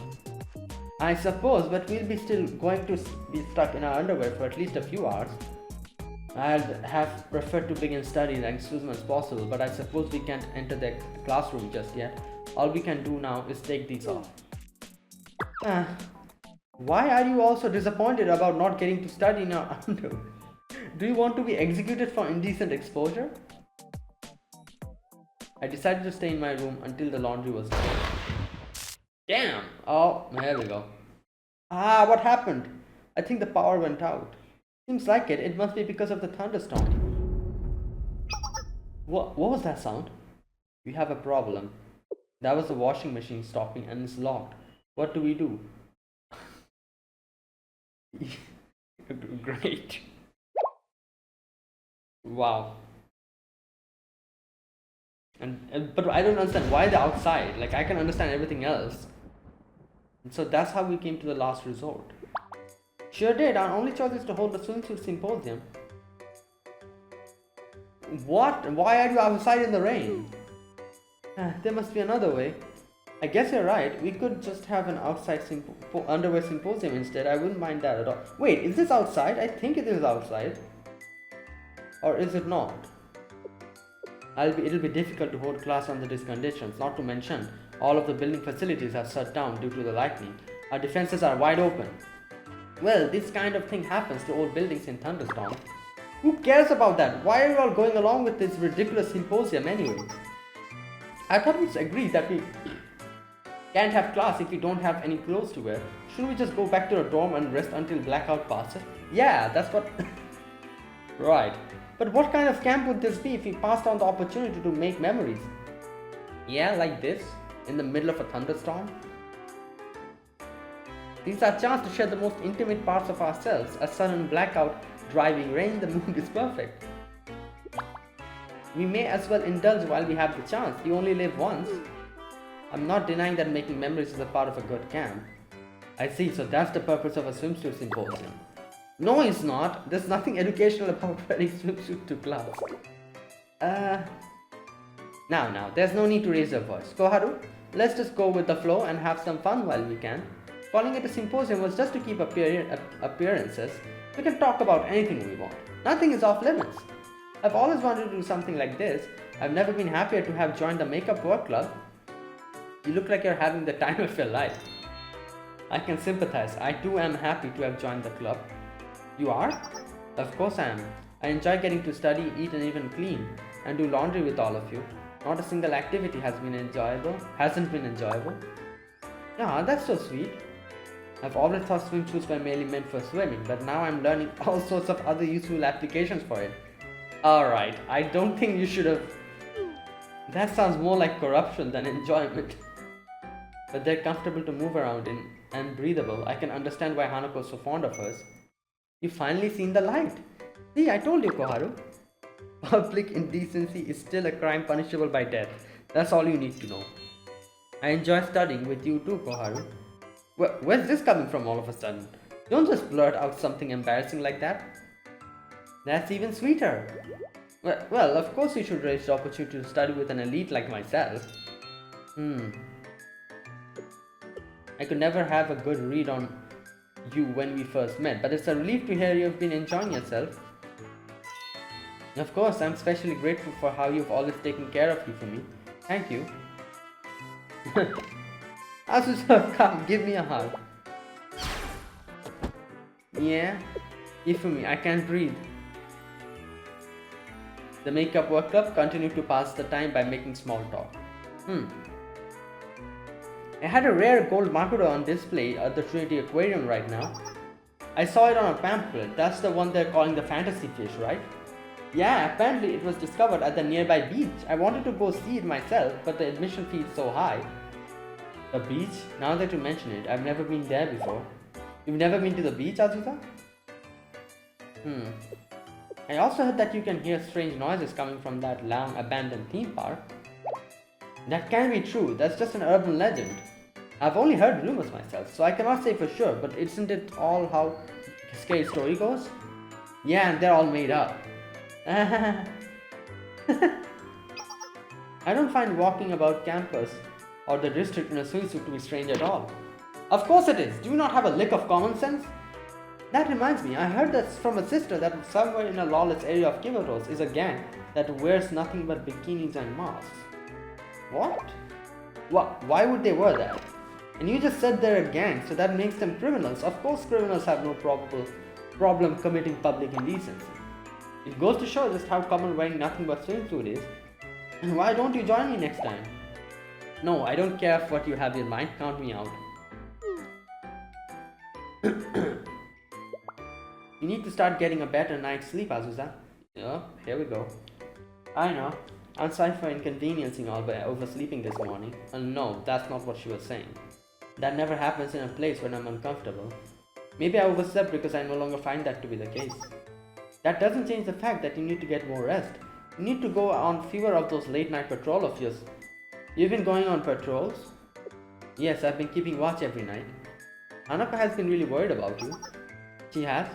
I suppose, but we'll be still going to be stuck in our underwear for at least a few hours. I'd have preferred to begin studying as soon as possible, but I suppose we can't enter the classroom just yet. All we can do now is take these off. Why are you all so disappointed about not getting to study in our underwear? Do you want to be executed for indecent exposure? I decided to stay in my room until the laundry was done. Damn! Oh, here we go. What happened? I think the power went out. Seems like it. It must be because of the thunderstorm. What was that sound? We have a problem. That was the washing machine stopping and it's locked. What do we do? Great. Wow. But I don't understand why the outside. Like, I can understand everything else. And so that's how we came to the last resort. Sure did. Our only choice is to hold the swimsuit symposium. What? Why are you outside in the rain? There must be another way. I guess you're right. We could just have an outside underwear symposium instead. I wouldn't mind that at all. Wait, is this outside? I think it is outside. Or is it not? It'll be difficult to hold class under these conditions. Not to mention, all of the building facilities are shut down due to the lightning. Our defenses are wide open. Well, this kind of thing happens to old buildings in thunderstorms. Who cares about that? Why are you all going along with this ridiculous symposium anyway? I thought we agreed that we can't have class if we don't have any clothes to wear. Shouldn't we just go back to our dorm and rest until blackout passes? Yeah, that's what... Right. But what kind of camp would this be if we passed on the opportunity to make memories? Yeah, like this, in the middle of a thunderstorm? This is our chance to share the most intimate parts of ourselves. A sudden blackout, driving rain, the mood is perfect. We may as well indulge while we have the chance. You only live once. I'm not denying that making memories is a part of a good camp. I see, so that's the purpose of a swimsuit symposium. No, it's not. There's nothing educational about wearing swimsuit to class. Now, there's no need to raise your voice. Koharu, let's just go with the flow and have some fun while we can. Calling it a symposium was just to keep appearances. We can talk about anything we want. Nothing is off limits. I've always wanted to do something like this. I've never been happier to have joined the Makeup Work Club. You look like you're having the time of your life. I can sympathize. I too am happy to have joined the club. You are? Of course I am. I enjoy getting to study, eat and even clean, and do laundry with all of you. Not a single activity hasn't been enjoyable. Yeah, that's so sweet. I've always thought swimsuits were mainly meant for swimming, but now I'm learning all sorts of other useful applications for it. Alright, I don't think you should have... That sounds more like corruption than enjoyment. But they're comfortable to move around in and breathable. I can understand why Hanako is so fond of us. You've finally seen the light. See, I told you, Koharu. Public indecency is still a crime punishable by death. That's all you need to know. I enjoy studying with you too, Koharu. Where's this coming from all of a sudden? Don't just blurt out something embarrassing like that. That's even sweeter. Well, of course you should raise the opportunity to study with an elite like myself. I could never have a good read on you when we first met, but it's a relief to hear you've been enjoying yourself. Of course, I'm especially grateful for how you've always taken care of you for me. Thank you. Azusa, come, give me a hug. Yeah, Ifumi, I can't breathe. The Makeup Work Club continued to pass the time by making small talk. I had a rare gold Makudo on display at the Trinity Aquarium right now. I saw it on a pamphlet. That's the one they're calling the fantasy fish, right? Yeah, apparently it was discovered at the nearby beach. I wanted to go see it myself, but the admission fee is so high. The beach? Now that you mention it, I've never been there before. You've never been to the beach, Azusa? I also heard that you can hear strange noises coming from that long abandoned theme park. That can be true, that's just an urban legend. I've only heard rumors myself, so I cannot say for sure, but isn't it all how a scary story goes? Yeah, and they're all made up. I don't find walking about campus or the district in a swimsuit to be strange at all. Of course it is. Do you not have a lick of common sense? That reminds me, I heard that from a sister that somewhere in a lawless area of Kivaros is a gang that wears nothing but bikinis and masks. What? Why would they wear that? And you just said they're a gang, so that makes them criminals. Of course criminals have no problem committing public indecency. It goes to show just how common wearing nothing but swimsuit is. And why don't you join me next time? No, I don't care what you have in mind, count me out. You need to start getting a better night's sleep, Azusa. Yeah, here we go. I know. I'm sorry for inconveniencing all by oversleeping this morning. No, that's not what she was saying. That never happens in a place when I'm uncomfortable. Maybe I overslept because I no longer find that to be the case. That doesn't change the fact that you need to get more rest. You need to go on fewer of those late night patrol of yours. You've been going on patrols? Yes, I've been keeping watch every night. Hanako has been really worried about you. She has?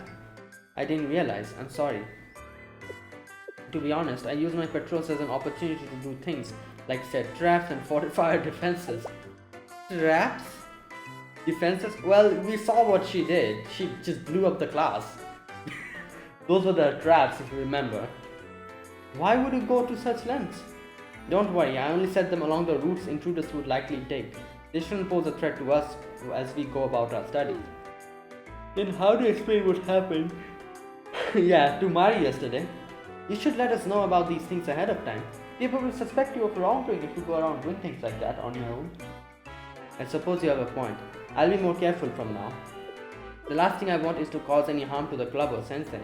I didn't realize, I'm sorry. To be honest, I use my patrols as an opportunity to do things like set traps and fortify our defenses. Traps? Defenses? Well, we saw what she did. She just blew up the class. Those were the traps, if you remember. Why would you go to such lengths? Don't worry, I only set them along the routes intruders would likely take. They shouldn't pose a threat to us as we go about our studies. Then how do you explain what happened? Yeah, to Mari yesterday. You should let us know about these things ahead of time. People will suspect you of wrongdoing if you go around doing things like that on your own. I suppose you have a point. I'll be more careful from now. The last thing I want is to cause any harm to the club or sensei.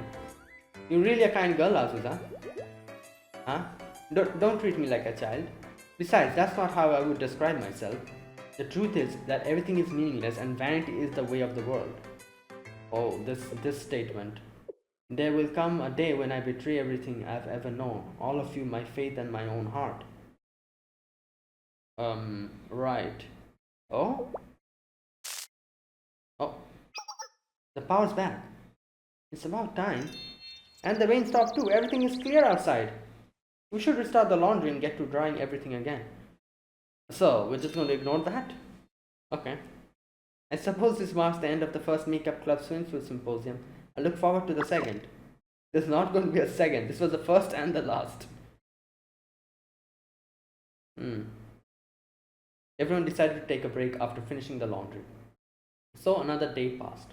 You're really a kind girl, Azusa. Huh? Don't treat me like a child. Besides, that's not how I would describe myself. The truth is that everything is meaningless and vanity is the way of the world. Oh, this statement. There will come a day when I betray everything I've ever known, all of you, my faith and my own heart. Right. Oh? Oh. The power's back. It's about time. And the rain stopped too. Everything is clear outside. We should restart the laundry and get to drying everything again. So, we're just going to ignore that? Okay. I suppose this marks the end of the first Makeup Club Swimsuit Symposium. I look forward to the second. There's not going to be a second. This was the first and the last. Everyone decided to take a break after finishing the laundry. So another day passed.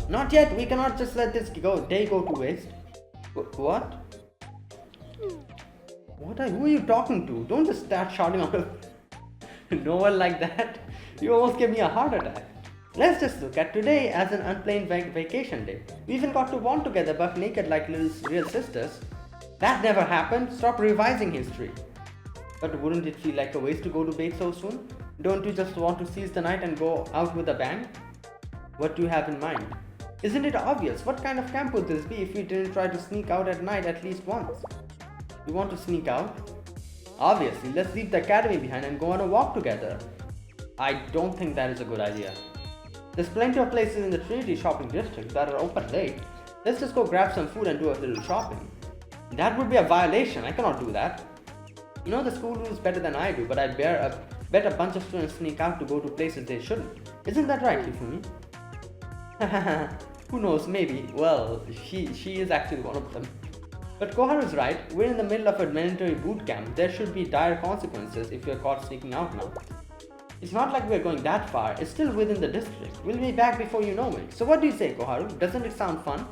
Not yet. We cannot just let this day go to waste. What? Who are you talking to? Don't just start shouting out. No one like that. You almost gave me a heart attack. Let's just look at today as an unplanned vacation day. We even got to bond together buck naked like little real sisters. That never happened. Stop revising history. But wouldn't it feel like a waste to go to bed so soon? Don't you just want to seize the night and go out with a bang? What do you have in mind? Isn't it obvious? What kind of camp would this be if we didn't try to sneak out at night at least once? You want to sneak out? Obviously, let's leave the academy behind and go on a walk together. I don't think that is a good idea. There's plenty of places in the Trinity shopping district that are open late. Let's just go grab some food and do a little shopping. That would be a violation. I cannot do that. You know the school rules better than I do, but I bet a bunch of students sneak out to go to places they shouldn't. Isn't that right, Hifumi? Who knows, maybe. Well, she is actually one of them. But Koharu is right. We're in the middle of a mandatory boot camp. There should be dire consequences if we're caught sneaking out now. It's not like we're going that far. It's still within the district. We'll be back before you know it. So what do you say, Koharu? Doesn't it sound fun?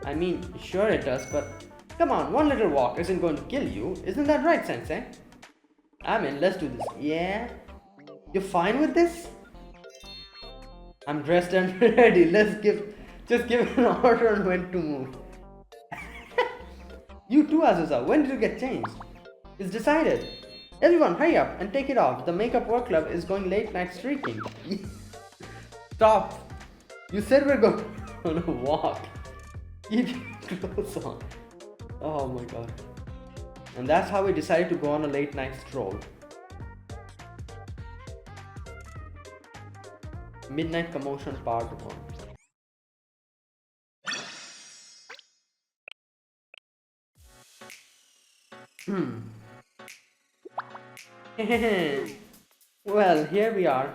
I mean, sure it does, but come on, one little walk isn't going to kill you. Isn't that right, Sensei? I'm in. Let's do this. Yeah? You're fine with this? I'm dressed and ready. Just give an order on when to move. You too, Azusa. When did you get changed? It's decided. Everyone, hurry up and take it off. The makeup work club is going late night streaking. Stop. You said we're going on a walk. Keep your clothes on. Oh my god. And that's how we decided to go on a late night stroll. Midnight Commotion Part 1. Well, here we are.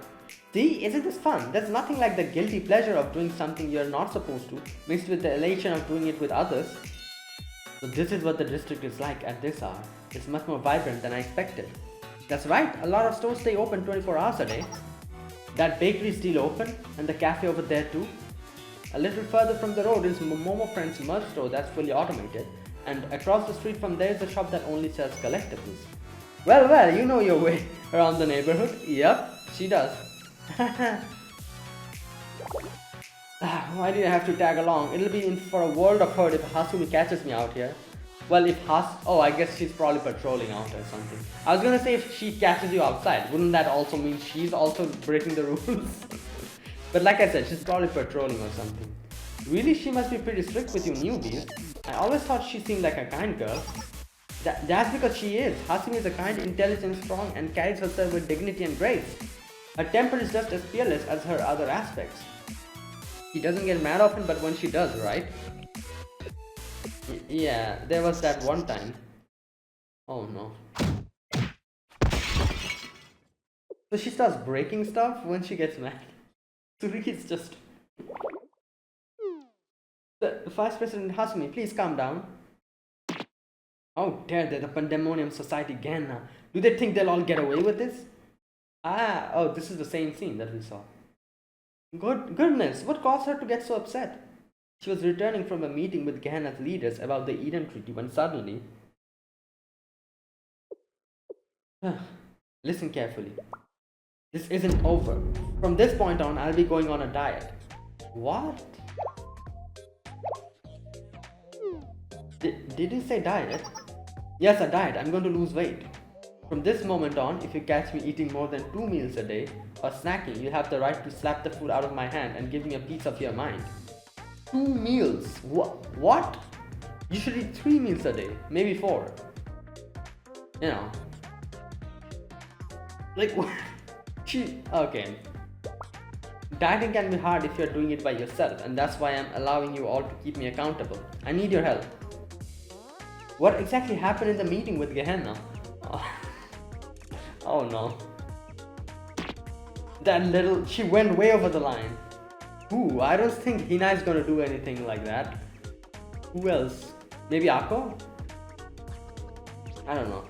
See, isn't this fun? There's nothing like the guilty pleasure of doing something you're not supposed to, mixed with the elation of doing it with others. So this is what the district is like at this hour. It's much more vibrant than I expected. That's right, a lot of stores stay open 24 hours a day. That bakery is still open, and the cafe over there too. A little further from the road is Momo Friend's merch store that's fully automated, and across the street from there is a shop that only sells collectibles. Well, you know your way around the neighborhood. Yep, she does. Why do I have to tag along? It'll be in for a world of hurt if Hasumi catches me out here. Well, I guess she's probably patrolling out or something. I was gonna say if she catches you outside, wouldn't that also mean she's also breaking the rules? But like I said, she's probably patrolling or something. Really, she must be pretty strict with you newbies. I always thought she seemed like a kind girl. That's because she is. Hasumi is a kind, intelligent, strong, and carries herself with dignity and grace. Her temper is just as fearless as her other aspects. She doesn't get mad often, but when she does, right? Yeah, there was that one time. Oh no. So she starts breaking stuff when she gets mad. Tsurugi's just... The Vice President Hasumi, please calm down. Oh dare they, the Pandemonium Society again now. Do they think they'll all get away with this? Oh, this is the same scene that we saw. Goodness, what caused her to get so upset? She was returning from a meeting with Gehenna's leaders about the Eden Treaty when suddenly... Listen carefully. This isn't over. From this point on, I'll be going on a diet. What? Did you say diet? Yes, a diet. I'm going to lose weight. From this moment on, if you catch me eating more than 2 meals a day or snacking, you have the right to slap the food out of my hand and give me a piece of your mind. 2 meals? What? You should eat 3 meals a day, maybe 4. You know. Like, okay. Dieting can be hard if you're doing it by yourself, and that's why I'm allowing you all to keep me accountable. I need your help. What exactly happened in the meeting with Gehenna? Oh no. She went way over the line. Ooh, I don't think Hina is gonna do anything like that. Who else? Maybe Akko? I don't know.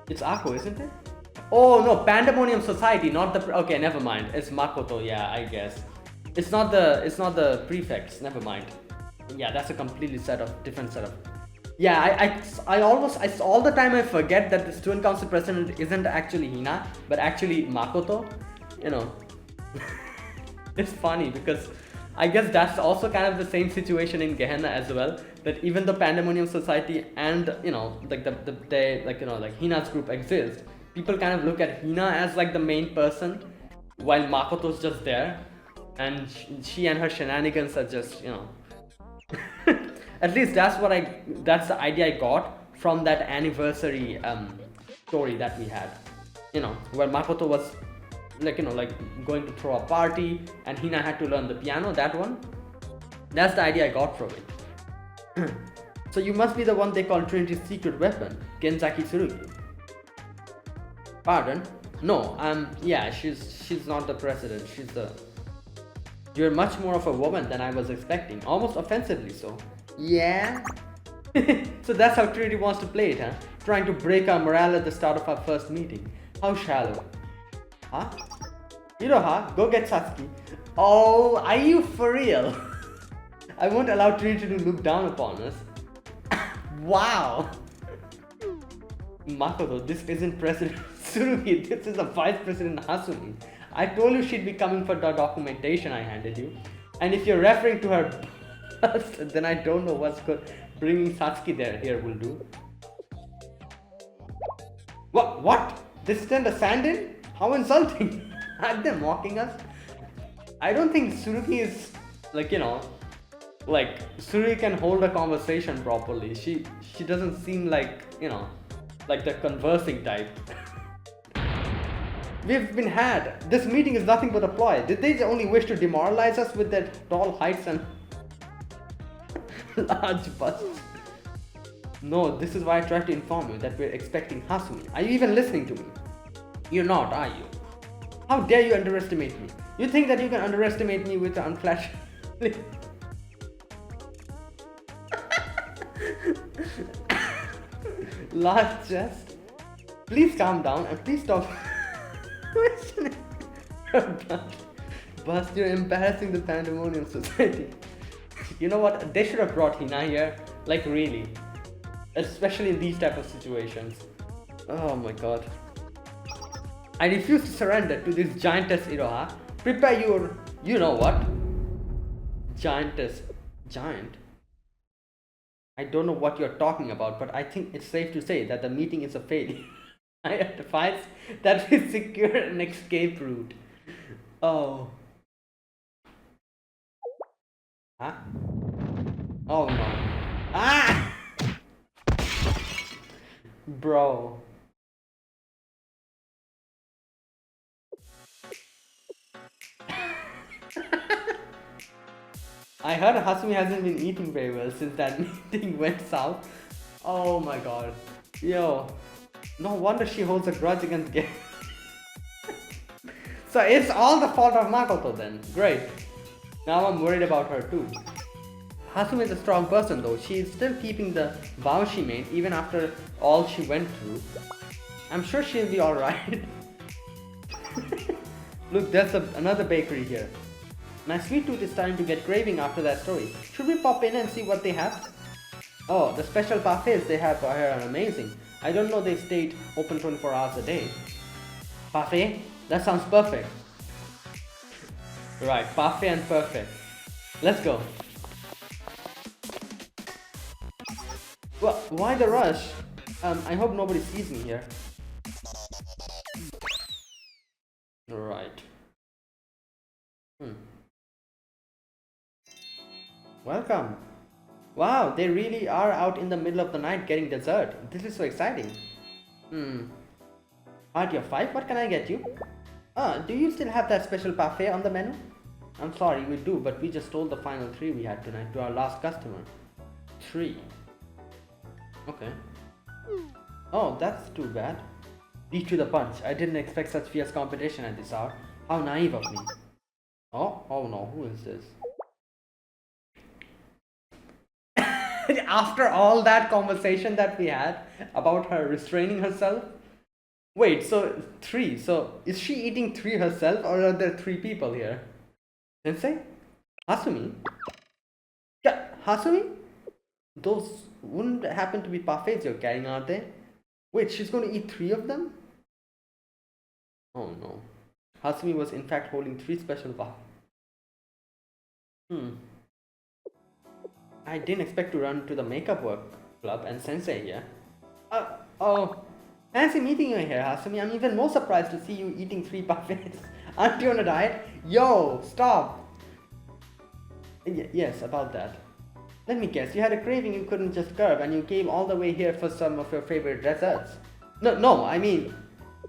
It's Akko, isn't it? Oh no, Pandemonium Society, not the... Okay, never mind. It's Makoto, yeah, I guess. It's not the prefects, never mind. Yeah, that's a completely different set of... Yeah, I all the time I forget that the student council president isn't actually Hina, but actually Makoto. You know. It's funny because I guess that's also kind of the same situation in Gehenna as well. That even the Pandemonium Society and like like Hina's group exists, people kind of look at Hina as like the main person, while Makoto's just there, and she and her shenanigans are just At least that's the idea I got from that anniversary story that we had. Where Makoto was like going to throw a party and Hina had to learn the piano, that one. That's the idea I got from it. So you must be the one they call Trinity's secret weapon, Genzaki Tsurugi. Pardon? No, yeah, she's not the president, she's the... You're much more of a woman than I was expecting, almost offensively so. Yeah? So that's how Trinity wants to play it, huh? Trying to break our morale at the start of our first meeting. How shallow. Huh? Iroha, go get Satsuki. Oh, are you for real? I won't allow Trinity to look down upon us. Wow! Makoto, this isn't President Tsurugi, this is the Vice President Hasumi. I told you she'd be coming for the documentation I handed you. And if you're referring to her bust, then I don't know what's good. Bringing Satsuki here will do. What? They send a sand in? How insulting! Are they mocking us? I don't think Tsurugi is like Tsurugi can hold a conversation properly. She doesn't seem like like the conversing type. We've been had. This meeting is nothing but a ploy. Did they only wish to demoralize us with their tall heights and large busts? No, this is why I tried to inform you that we're expecting Hasumi. Are you even listening to me? You're not, are you? How dare you underestimate me? You think that you can underestimate me with an unflash... large chest? Please calm down and please stop questioning your bust. You're embarrassing the Pandemonium Society. You know what? They should have brought Hina here. Like really. Especially in these type of situations. Oh my god. I refuse to surrender to this giantess Iroha. Prepare your... You know what? Giantess. Giant? I don't know what you're talking about, but I think it's safe to say that the meeting is a failure. I advise that we secure an escape route. Oh. Huh? Oh no. Ah! Bro. I heard Hasumi hasn't been eating very well since that meeting went south. Oh my god. Yo. No wonder she holds a grudge against Gen. So it's all the fault of Makoto then. Great. Now I'm worried about her too. Hasumi is a strong person though. She is still keeping the vow she made even after all she went through. I'm sure she'll be alright. Look, there's another bakery here. My sweet tooth is starting to get craving after that story. Should we pop in and see what they have? Oh, the special parfaits they have here are amazing. I don't know they stayed open 24 hours a day. Parfait? That sounds perfect. Right, parfait and perfect. Let's go. Well, why the rush? I hope nobody sees me here. Right. Welcome. Wow, they really are out in the middle of the night getting dessert. This is so exciting. Party of 5, what can I get you? Do you still have that special parfait on the menu? I'm sorry, we do, but we just stole the final 3 we had tonight to our last customer. 3. Okay. Oh, that's too bad. Beat to the punch. I didn't expect such fierce competition at this hour. How naive of me. Oh no, who is this? After all that conversation that we had about her restraining herself? Wait, so 3. So is she eating 3 herself or are there 3 people here? Sensei? Hasumi? Yeah, Hasumi? Those wouldn't happen to be parfaits you're carrying, are they? Wait, she's going to eat 3 of them? Oh no. Hasumi was in fact holding 3 special parfaits. I didn't expect to run to the makeup work club and Sensei here. Oh, fancy meeting you here, Hasumi. I'm even more surprised to see you eating 3 parfaits. Aren't you on a diet? Yo, stop! Yes, about that. Let me guess, you had a craving you couldn't just curb and you came all the way here for some of your favorite desserts. No, I mean,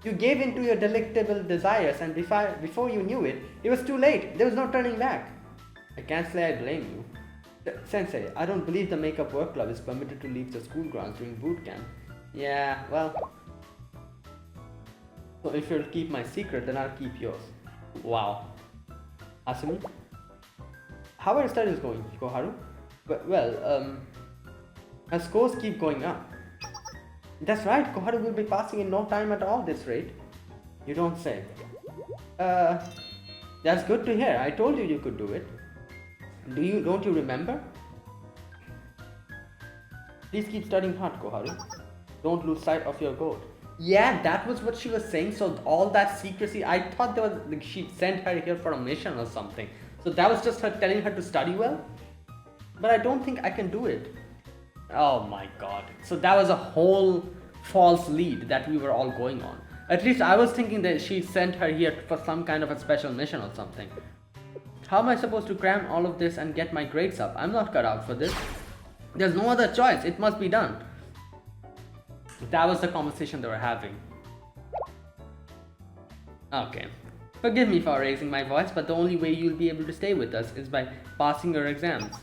you gave in to your delectable desires and before you knew it, it was too late. There was no turning back. I can't say I blame you. Sensei, I don't believe the Makeup Work Club is permitted to leave the school grounds during boot camp. Yeah, well. So if you'll keep my secret, then I'll keep yours. Wow. Hasumi? How are your studies going, Koharu? Well, her scores keep going up. That's right, Koharu will be passing in no time at all this rate. You don't say. That's good to hear. I told you you could do it. Don't you remember? Please keep studying hard, Koharu. Don't lose sight of your goal. Yeah, that was what she was saying. So all that secrecy, I thought there was like she sent her here for a mission or something. So that was just her telling her to study well. But I don't think I can do it. Oh my god. So that was a whole false lead that we were all going on. At least I was thinking that she sent her here for some kind of a special mission or something. How am I supposed to cram all of this and get my grades up? I'm not cut out for this. There's no other choice. It must be done. That was the conversation they were having. Okay. Forgive me for raising my voice, but the only way you'll be able to stay with us is by passing your exams.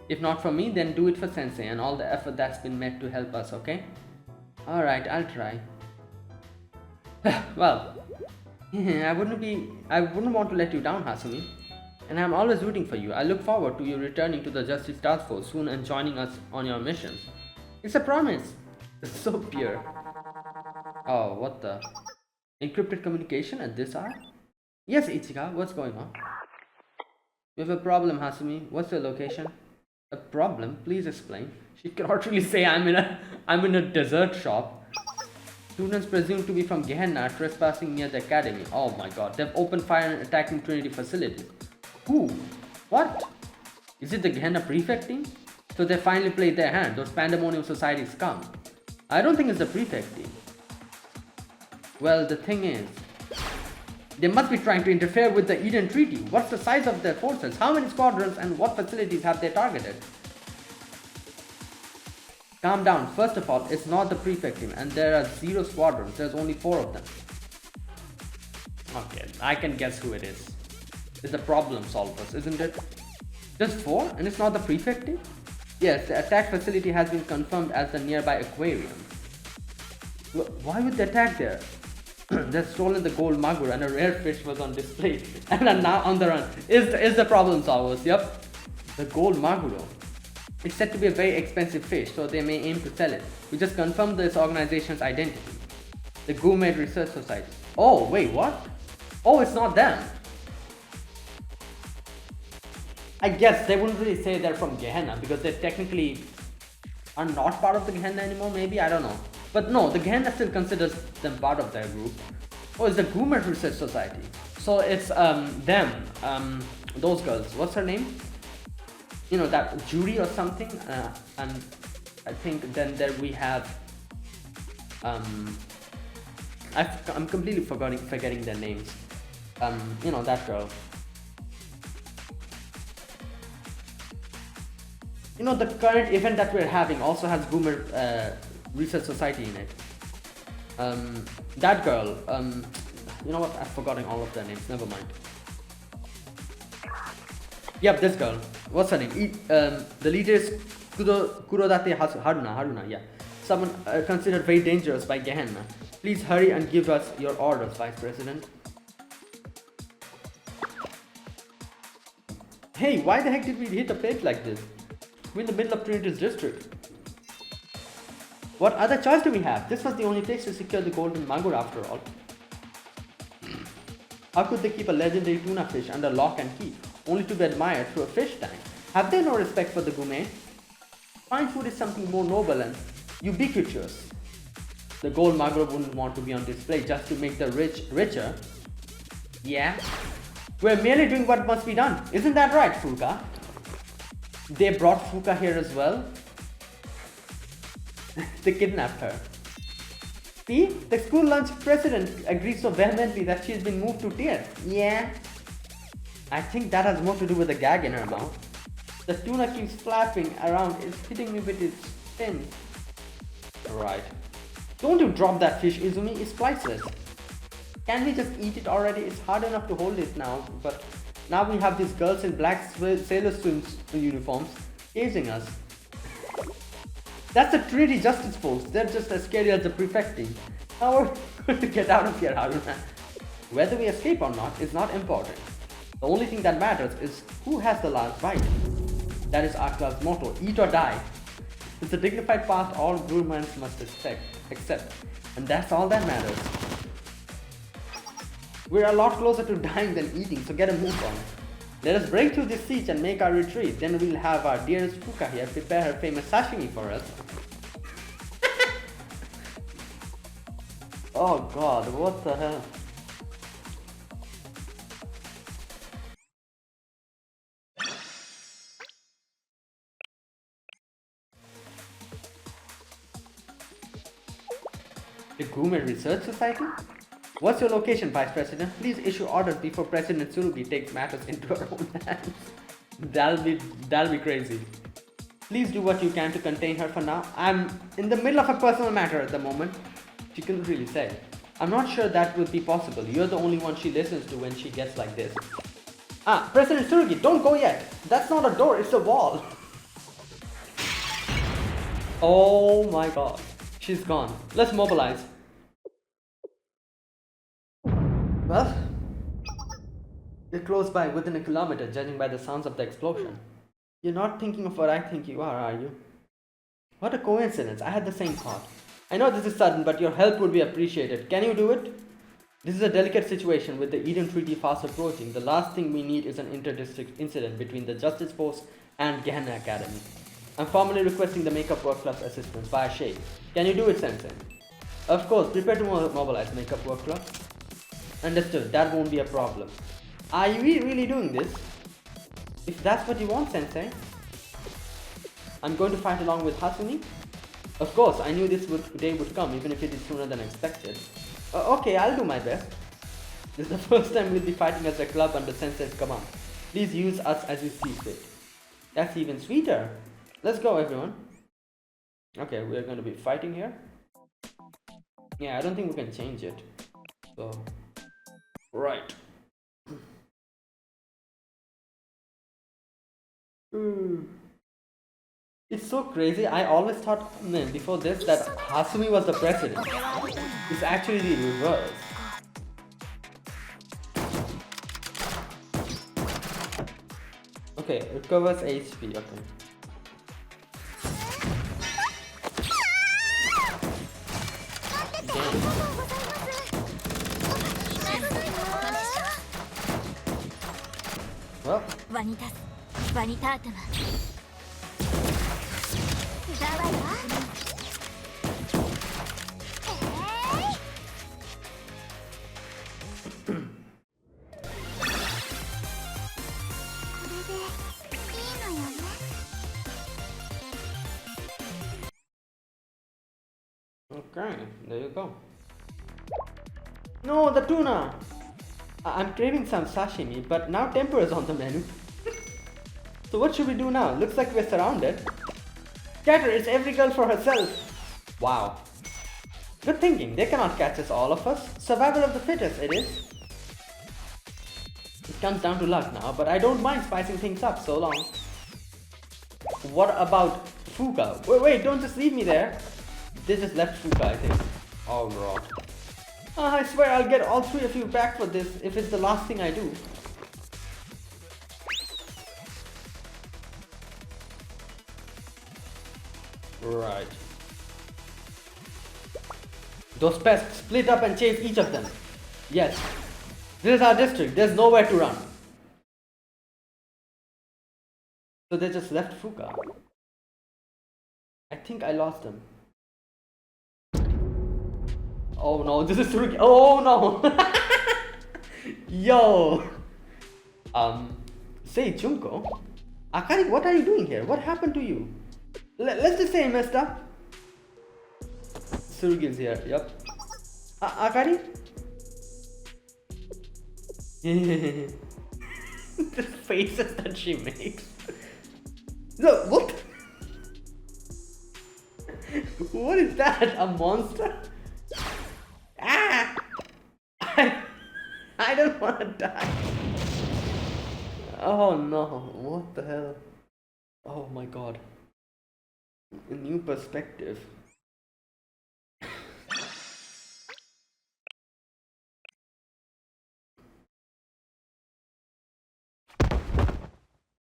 If not for me, then do it for Sensei and all the effort that's been made to help us, okay? Alright, I'll try. Well, I wouldn't want to let you down, Hasumi. And I'm always rooting for you. I look forward to you returning to the Justice Task Force soon and joining us on your missions. It's a promise. It's so pure. Oh, what the? Encrypted communication at this hour? Yes, Ichiga, what's going on? We have a problem, Hasumi. What's your location? A problem? Please explain. She cannot really say I'm in a dessert shop. Students presumed to be from Gehenna are trespassing near the academy. Oh my god, they've opened fire and attacking Trinity facility. Who? What? Is it the Gehenna prefect team? So they finally played their hand, those Pandemonium Society scum. I don't think it's the prefect team. Well, the thing is, they must be trying to interfere with the Eden Treaty. What's the size of their forces? How many squadrons and what facilities have they targeted? Calm down. First of all, it's not the prefect team and there are 0 squadrons. There's only 4 of them. Okay, I can guess who it is. It's the problem solvers, isn't it? Just 4? And it's not the prefect team? Yes, the attack facility has been confirmed as the nearby aquarium. Why would they attack there? They've stolen the gold maguro and a rare fish was on display and are now on the run. Is the problem solvers, yep. The gold maguro. It's said to be a very expensive fish, so they may aim to sell it. We just confirmed this organization's identity. The Gourmet Research Society. Oh, wait, what? Oh, it's not them. I guess they wouldn't really say they're from Gehenna because they technically are not part of the Gehenna anymore, maybe? I don't know. But no, the Gehenna still considers them part of their group. Oh, it's the Gourmet Research Society. So it's them, those girls. What's her name? You know, that Judy or something. And I think then there we have I'm completely forgetting their names. You know, that girl. You know, the current event that we're having also has Gourmet Research Society in it. That girl, you know what, I've forgotten all of their names, never mind. Yep, this girl, what's her name? The leader is Kurodate Haruna, yeah. Someone considered very dangerous by Gehenna. Please hurry and give us your orders, Vice President. Hey, why the heck did we hit a place like this? We're in the middle of Trinity's district. What other choice do we have? This was the only place to secure the golden maguro after all. How could they keep a legendary tuna fish under lock and key, only to be admired through a fish tank? Have they no respect for the gourmet? Fine food is something more noble and ubiquitous. The gold maguro wouldn't want to be on display just to make the rich richer. Yeah? We're merely doing what must be done. Isn't that right, Fuka? They brought Fuka here as well. They kidnapped her. See? The school lunch president agrees so vehemently that she's been moved to tears. Yeah. I think that has more to do with the gag in her mouth. The tuna keeps flapping around. It's hitting me with its fin. Right. Don't you drop that fish, Izumi. It's priceless. Can we just eat it already? It's hard enough to hold it now, but now we have these girls in black sailor swim uniforms chasing us. That's the Trinity Justice Force. They're just as scary as the prefect team. How are we going to get out of here, Haruna? Whether we escape or not is not important. The only thing that matters is who has the last bite. That is our club's motto, eat or die. It's a dignified path all gourmands must accept. And that's all that matters. We're a lot closer to dying than eating, so get a move on. Let us break through this siege and make our retreat. Then we'll have our dearest Fuka here prepare her famous sashimi for us. Oh god, what the hell? The Gourmet Research Society? What's your location, Vice President? Please issue orders before President Tsurugi takes matters into her own hands. That'll be crazy. Please do what you can to contain her for now. I'm in the middle of a personal matter at the moment. She couldn't really say. I'm not sure that would be possible. You're the only one she listens to when she gets like this. President Tsurugi, don't go yet. That's not a door, it's a wall. Oh my god. She's gone. Let's mobilize. Well, you're close by, within a kilometer, judging by the sounds of the explosion. You're not thinking of what I think you are you? What a coincidence. I had the same thought. I know this is sudden, but your help would be appreciated. Can you do it? This is a delicate situation with the Eden Treaty fast approaching. The last thing we need is an inter-district incident between the Justice Force and Gehenna Academy. I'm formally requesting the Makeup Work Club's assistance via Shade. Can you do it, Sensei? Of course, prepare to mobilize Makeup Work Club. Understood, that won't be a problem. Are we really doing this? If that's what you want, Sensei. I'm going to fight along with Hasumi? Of course, I knew this day would come, even if it is sooner than expected. Okay, I'll do my best. This is the first time we'll be fighting as a club under Sensei's command. Please use us as you see fit. That's even sweeter. Let's go, everyone. Okay, we're going to be fighting here. Yeah, I don't think we can change it. So, right. It's so crazy. I always thought before this that Hasumi was the president. It's actually the reverse. Okay, recovers HP. Okay. Well. Okay, there you go. No, the tuna! I'm craving some sashimi, but now tempura is on the menu. So what should we do now? Looks like we're surrounded. Scatter, it's every girl for herself. Wow. Good thinking. They cannot catch us, all of us. Survival of the fittest, it is. It comes down to luck now, but I don't mind spicing things up so long. What about Fuka? Wait, don't just leave me there. They just left Fuka, I think. Oh, God. I swear I'll get all three of you back for this if it's the last thing I do. Right. Those pests split up and chase each of them. Yes. This is our district. There's nowhere to run. So they just left Fuka. I think I lost them. Oh no, this is Tsurugi. Oh no! Yo! Say Junko. Akari, what are you doing here? What happened to you? Let's just say he messed up. Tsurugi is here, yep. Akari? The faces that she makes. Look, what? What is that? A monster? Ah! I don't want to die. Oh no, what the hell? Oh my god. A new perspective.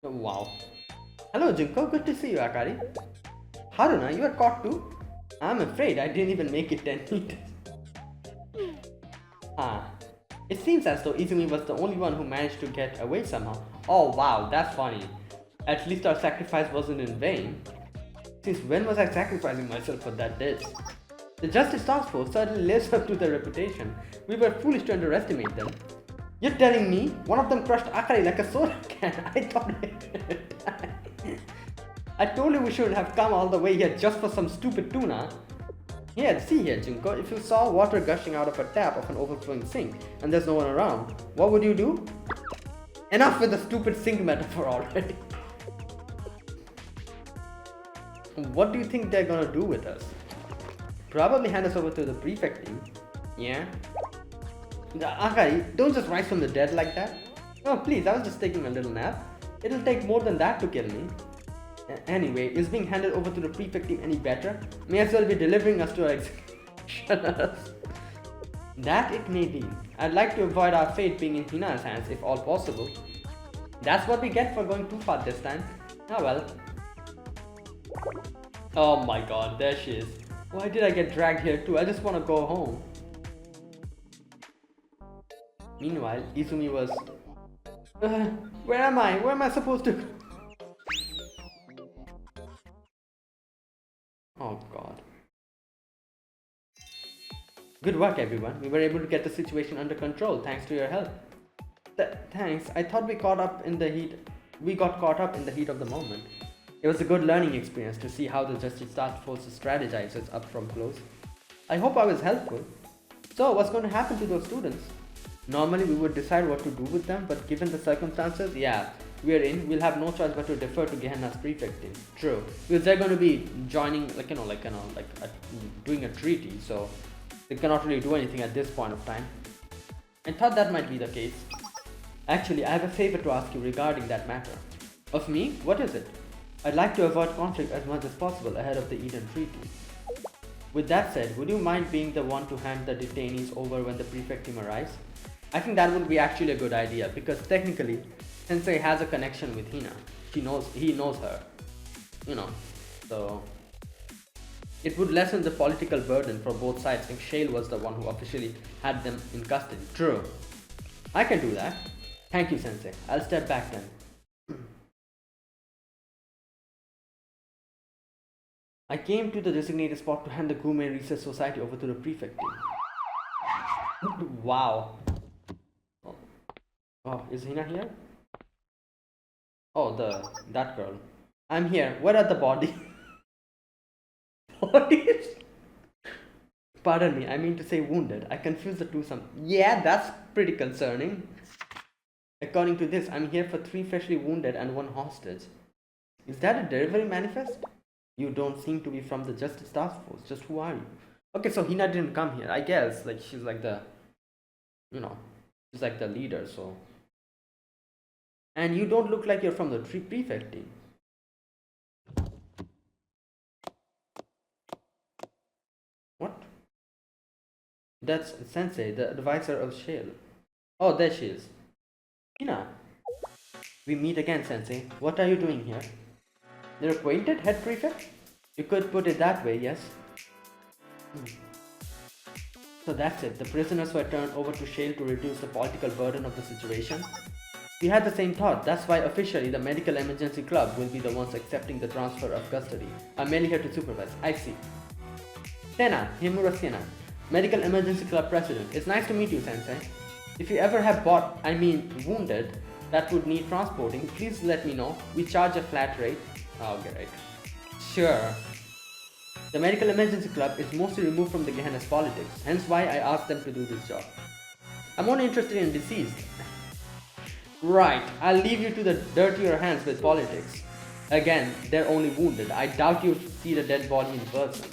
Wow. Hello Junko, good to see you, Akari. Haruna, you are caught too? I'm afraid I didn't even make it 10 meters. Ah. It seems as though Izumi was the only one who managed to get away somehow. Oh wow, that's funny. At least our sacrifice wasn't in vain. Since when was I sacrificing myself for that dish? The Justice Task Force certainly lives up to their reputation. We were foolish to underestimate them. You're telling me one of them crushed Akari like a soda can? I thought I told you we shouldn't have come all the way here just for some stupid tuna. Here, see here, Junko, if you saw water gushing out of a tap of an overflowing sink and there's no one around, what would you do? Enough with the stupid sink metaphor already. What do you think they're gonna do with us? Probably hand us over to the prefect team. Yeah? Akari, don't just rise from the dead like that. Oh please, I was just taking a little nap. It'll take more than that to kill me. Anyway, is being handed over to the prefect team any better? May as well be delivering us to our executioners. That it may be. I'd like to avoid our fate being in Hina's hands if all possible. That's what we get for going too far this time. Ah well. Oh my god, there she is. Why did I get dragged here too? I just want to go home. Meanwhile, Izumi was... where am I? Where am I supposed to go? Oh god. Good work everyone. We were able to get the situation under control thanks to your help. Thanks. I thought we got caught up in the heat of the moment. It was a good learning experience to see how the Justice Task Force strategizes up from close. I hope I was helpful. So, what's going to happen to those students? Normally we would decide what to do with them, but given the circumstances, yeah, we're in. We'll have no choice but to defer to Gehenna's prefect team. True, because they're going to be joining, doing a treaty, so they cannot really do anything at this point of time. I thought that might be the case. Actually, I have a favor to ask you regarding that matter. Of me? What is it? I'd like to avoid conflict as much as possible ahead of the Eden Treaty. With that said, would you mind being the one to hand the detainees over when the prefect team arrives? I think that would be actually a good idea because technically, Sensei has a connection with Hina. He knows her. So it would lessen the political burden for both sides if Shale was the one who officially had them in custody. True. I can do that. Thank you, Sensei. I'll step back then. I came to the designated spot to hand the Gume Research Society over to the prefect team. Wow. Oh, is Hina here? Oh, that girl. I'm here. Where are the bodies? Bodies? Pardon me, I mean to say wounded. I confused the two some. Yeah, that's pretty concerning. According to this, I'm here for 3 freshly wounded and 1 hostage. Is that a delivery manifest? You don't seem to be from the Justice Task Force. Just who are you? Okay, so Hina didn't come here. I guess like she's like the, she's like the leader. So, and you don't look like you're from the prefect team. What? That's Sensei, the advisor of Shale. Oh, there she is. Hina. We meet again, Sensei. What are you doing here? They're acquainted, head prefect? You could put it that way, yes. So that's it. The prisoners were turned over to Shale to reduce the political burden of the situation. We had the same thought. That's why officially the Medical Emergency Club will be the ones accepting the transfer of custody. I'm merely here to supervise. I see. Sena, Himura Sena, Medical Emergency Club President. It's nice to meet you, Sensei. If you ever have wounded, that would need transporting, please let me know. We charge a flat rate. Okay, right. Sure. The Medical Emergency Club is mostly removed from the Gehenna's politics, hence why I asked them to do this job. I'm only interested in deceased. Right, I'll leave you to the dirtier hands with politics. Again, they're only wounded. I doubt you'd see the dead body in person.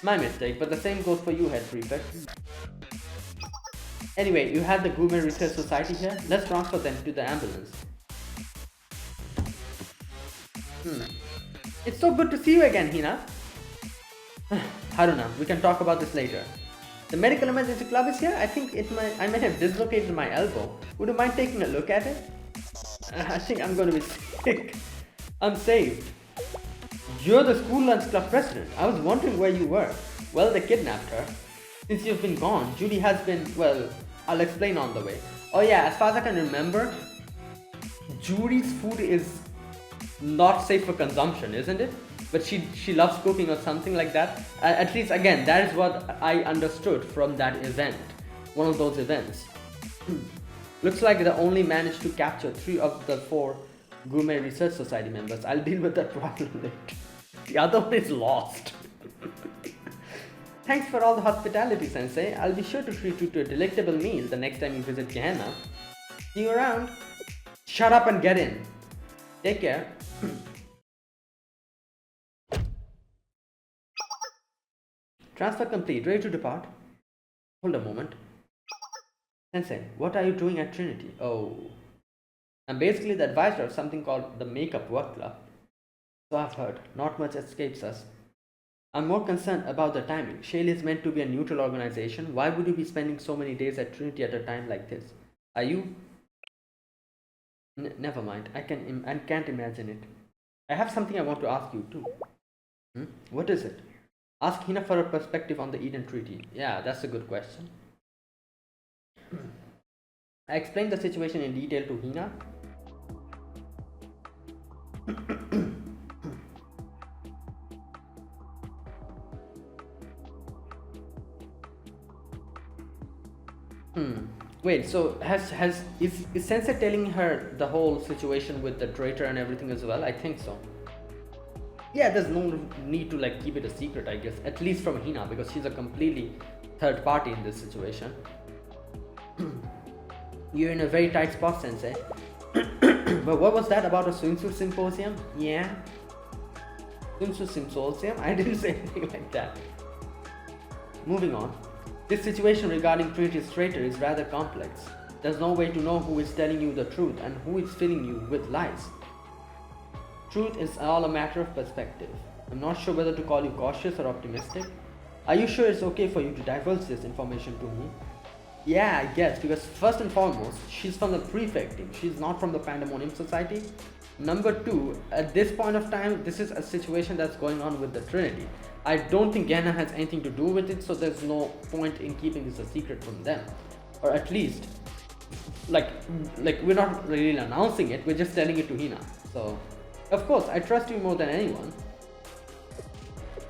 My mistake, but the same goes for you, head prefect. Anyway, you have the Gume Research Society here. Let's transfer them to the ambulance. It's so good to see you again, Hina. Haruna, we can talk about this later. The medical emergency club is here. I think I might have dislocated my elbow. Would you mind taking a look at it? I think I'm going to be sick. I'm saved. You're the school lunch club president. I was wondering where you were. Well, they kidnapped her. Since you've been gone, Judy has been, well, I'll explain on the way. Oh yeah, as far as I can remember, Judy's food is not safe for consumption, isn't it? But she loves cooking or something like that. At least, again, that is what I understood from that event. One of those events. Looks like they only managed to capture 3 of the 4 Gume Research Society members. I'll deal with that problem later. The other one is lost. Thanks for all the hospitality, Sensei. I'll be sure to treat you to a delectable meal the next time you visit Gehenna. See you around. Shut up and get in. Take care. Transfer complete. Ready to depart? Hold a moment. Sensei, what are you doing at Trinity? Oh. I'm basically the advisor of something called the Makeup Work Club. So I've heard. Not much escapes us. I'm more concerned about the timing. Shale is meant to be a neutral organization. Why would you be spending so many days at Trinity at a time like this? Are you? Never mind. I can't imagine it. I have something I want to ask you too. What is it? Ask Hina for her perspective on the Eden Treaty. Yeah, that's a good question. I explained the situation in detail to Hina. Wait, so is Sensei telling her the whole situation with the traitor and everything as well? I think so. Yeah, there's no need to like keep it a secret, I guess. At least from Hina, because she's a completely third party in this situation. You're in a very tight spot, Sensei. But what was that about a swimsuit symposium? Yeah. Swimsuit symposium? I didn't say anything like that. Moving on. This situation regarding Trinity's traitor is rather complex. There's no way to know who is telling you the truth and who is filling you with lies. Truth is all a matter of perspective. I'm not sure whether to call you cautious or optimistic. Are you sure it's okay for you to divulge this information to me? Yeah, I guess, because first and foremost, she's from the prefect team. She's not from the Pandemonium Society. Number 2, at this point of time, this is a situation that's going on with the Trinity. I don't think Gehenna has anything to do with it, so there's no point in keeping this a secret from them. Or at least, like we're not really announcing it, we're just telling it to Hina. So, of course, I trust you more than anyone.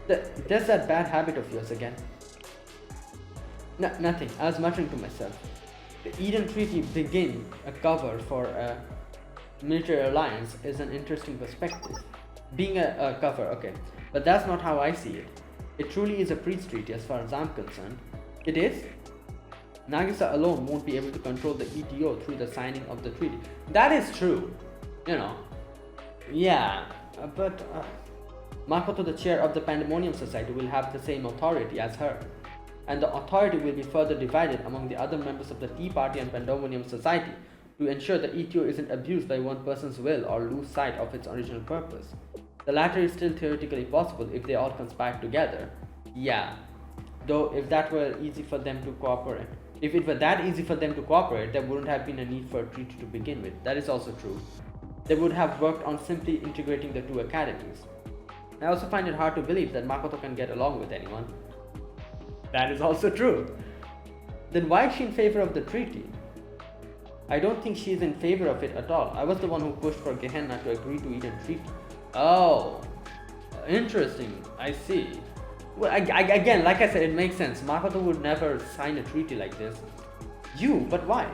There's that bad habit of yours again. Nothing, I was muttering to myself. The Eden Treaty being a cover for a military alliance is an interesting perspective. Being a cover, okay. But that's not how I see it. It truly is a peace treaty as far as I'm concerned. It is? Nagisa alone won't be able to control the ETO through the signing of the treaty. That is true. You know. Yeah, but Makoto, the chair of the Pandemonium Society, will have the same authority as her. And the authority will be further divided among the other members of the Tea Party and Pandemonium Society to ensure that ETO isn't abused by one person's will or lose sight of its original purpose. The latter is still theoretically possible if they all conspire together. Yeah, though if that were easy for them to cooperate, if it were that easy for them to cooperate, there wouldn't have been a need for a treaty to begin with. That is also true. They would have worked on simply integrating the 2 academies. I also find it hard to believe that Makoto can get along with anyone. That is also true. Then why is she in favor of the treaty? I don't think she is in favor of it at all. I was the one who pushed for Gehenna to agree to Eden Treaty. Oh, interesting. I see. Well, again, like I said, it makes sense. Makoto would never sign a treaty like this. But why?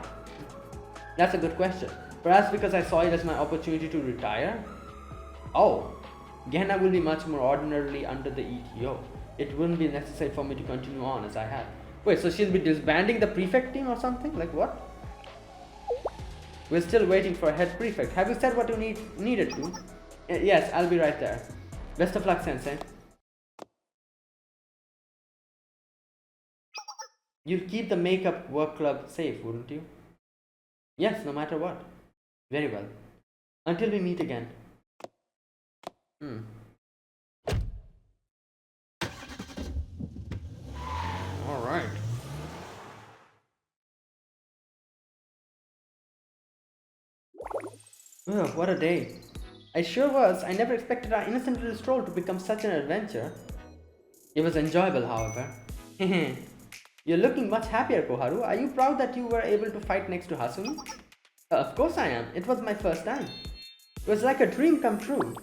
That's a good question. Perhaps because I saw it as my opportunity to retire? Oh, Gehenna will be much more ordinarily under the ETO. It wouldn't be necessary for me to continue on as I have. Wait, so she'll be disbanding the prefect team or something? Like what? We're still waiting for a head prefect. Have you said what you needed to? Yes, I'll be right there. Best of luck, Sensei. You'd keep the makeup work club safe, wouldn't you? Yes, no matter what. Very well. Until we meet again. Hmm. Alright. Oh, what a day. I sure was. I never expected our innocent little stroll to become such an adventure. It was enjoyable, however. You're looking much happier, Koharu. Are you proud that you were able to fight next to Hasumi? Of course I am. It was my first time. It was like a dream come true.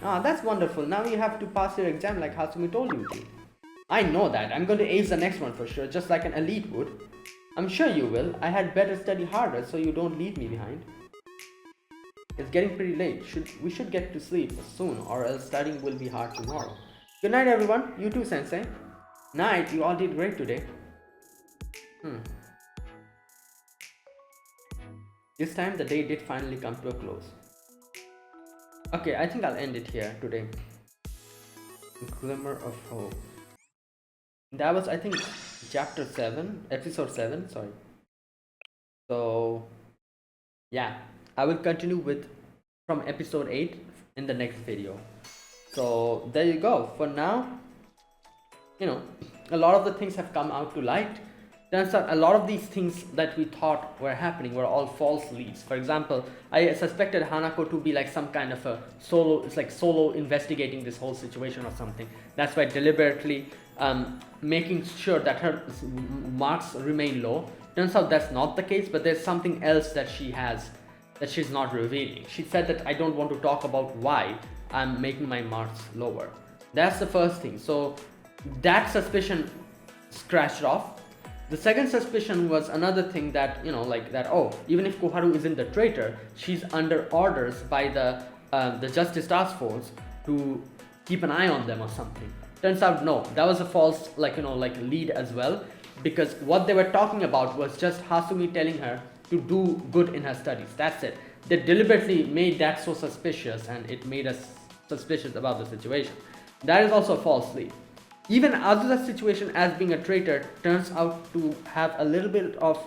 Ah, that's wonderful. Now you have to pass your exam like Hasumi told you to. I know that. I'm going to ace the next one for sure, just like an elite would. I'm sure you will. I had better study harder so you don't leave me behind. It's getting pretty late. We should get to sleep soon or else studying will be hard tomorrow. Good night everyone. You too, Sensei. Night. You all did great today. This time the day did finally come to a close. Okay, I think I'll end it here today. Glimmer of Hope. That was, I think, chapter 7, episode 7, sorry. So, yeah, I will continue with from episode 8 in the next video. So, there you go. For now, you know, a lot of the things have come out to light. Turns out a lot of these things that we thought were happening were all false leads. For example, I suspected Hanako to be like some kind of a solo investigating this whole situation or something. That's why deliberately making sure that her marks remain low. Turns out that's not the case, but there's something else that she has that she's not revealing. She said that I don't want to talk about why I'm making my marks lower. That's the first thing. So that suspicion scratched off. The second suspicion was another thing that, you know, like that, oh, even if Koharu isn't the traitor, she's under orders by the Justice Task Force to keep an eye on them or something. Turns out, no, that was a false, lead as well, because what they were talking about was just Hasumi telling her to do good in her studies. That's it. They deliberately made that so suspicious, and it made us suspicious about the situation. That is also a false lead. Even Azusa's situation as being a traitor turns out to have a little bit of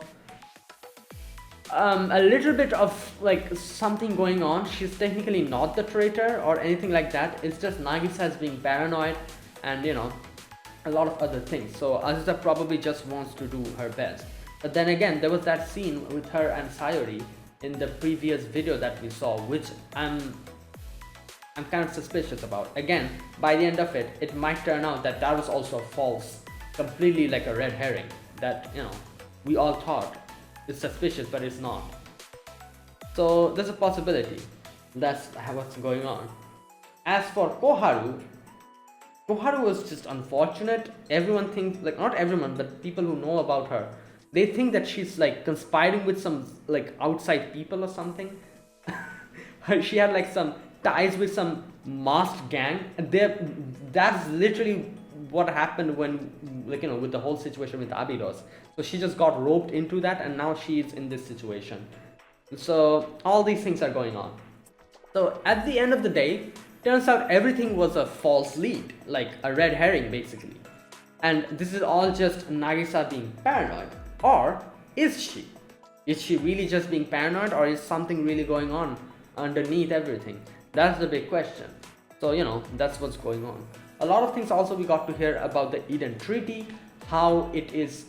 like something going on. She's technically not the traitor or anything like that. It's just Nagisa's being paranoid and, you know, a lot of other things. So Azusa probably just wants to do her best. But then again, there was that scene with her and Sayori in the previous video that we saw, which I'm kind of suspicious about. Again, by the end of it, it might turn out that that was also false, completely like a red herring that, you know, we all thought is suspicious, but it's not. So there's a possibility that's what's going on. As for Koharu was just unfortunate. Everyone thinks, like, not everyone, but people who know about her, they think that she's like conspiring with some like outside people or something. She had like some ties with some masked gang, and that's literally what happened when, like, you know, with the whole situation with Abydos. So she just got roped into that, and now she's in this situation. So all these things are going on. So at the end of the day, turns out everything was a false lead, like a red herring basically. And this is all just Nagisa being paranoid. Or is she? Is she really just being paranoid, or is something really going on underneath everything? That's the big question. So, you know, that's what's going on. A lot of things also we got to hear about the Eden Treaty, how it is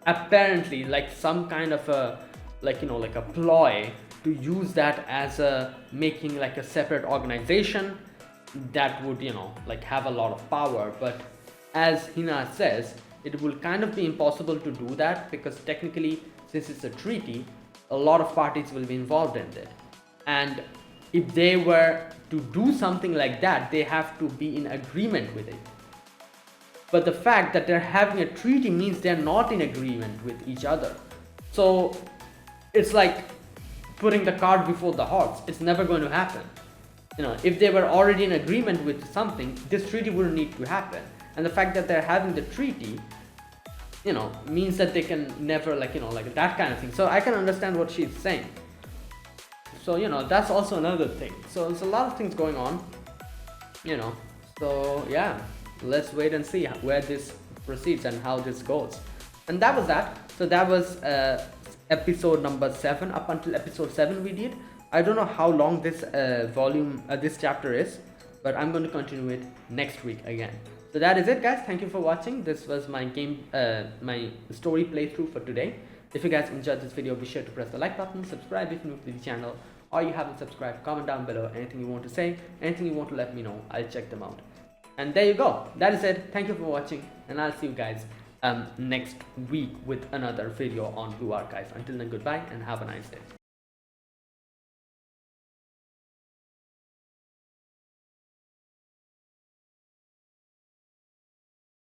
apparently like some kind of a, like, you know, like a ploy to use that as a making like a separate organization that would, you know, like have a lot of power. But as Hina says, it will kind of be impossible to do that, because technically, since it's a treaty, a lot of parties will be involved in it. And if they were to do something like that, they have to be in agreement with it. But the fact that they're having a treaty means they're not in agreement with each other. So it's like putting the cart before the horse. It's never going to happen. You know, if they were already in agreement with something, this treaty wouldn't need to happen. And the fact that they're having the treaty, you know, means that they can never, like, you know, like that kind of thing. So I can understand what she's saying. So that's also another thing. So there's a lot of things going on, you know so yeah, let's wait and see where this proceeds and how this goes. And that was that. So that was episode number 7. Up until episode 7 we did. I don't know how long this this chapter is, but I'm going to continue it next week again. So that is it, guys. Thank you for watching. This was my my story playthrough for today. If you guys enjoyed this video, be sure to press the like button, subscribe if you're new to the channel, or you haven't subscribed. Comment down below anything you want to say, anything you want to let me know. I'll check them out. And there you go. That is it. Thank you for watching, and I'll see you guys next week with another video on Blue Archive. Until then, goodbye and have a nice day.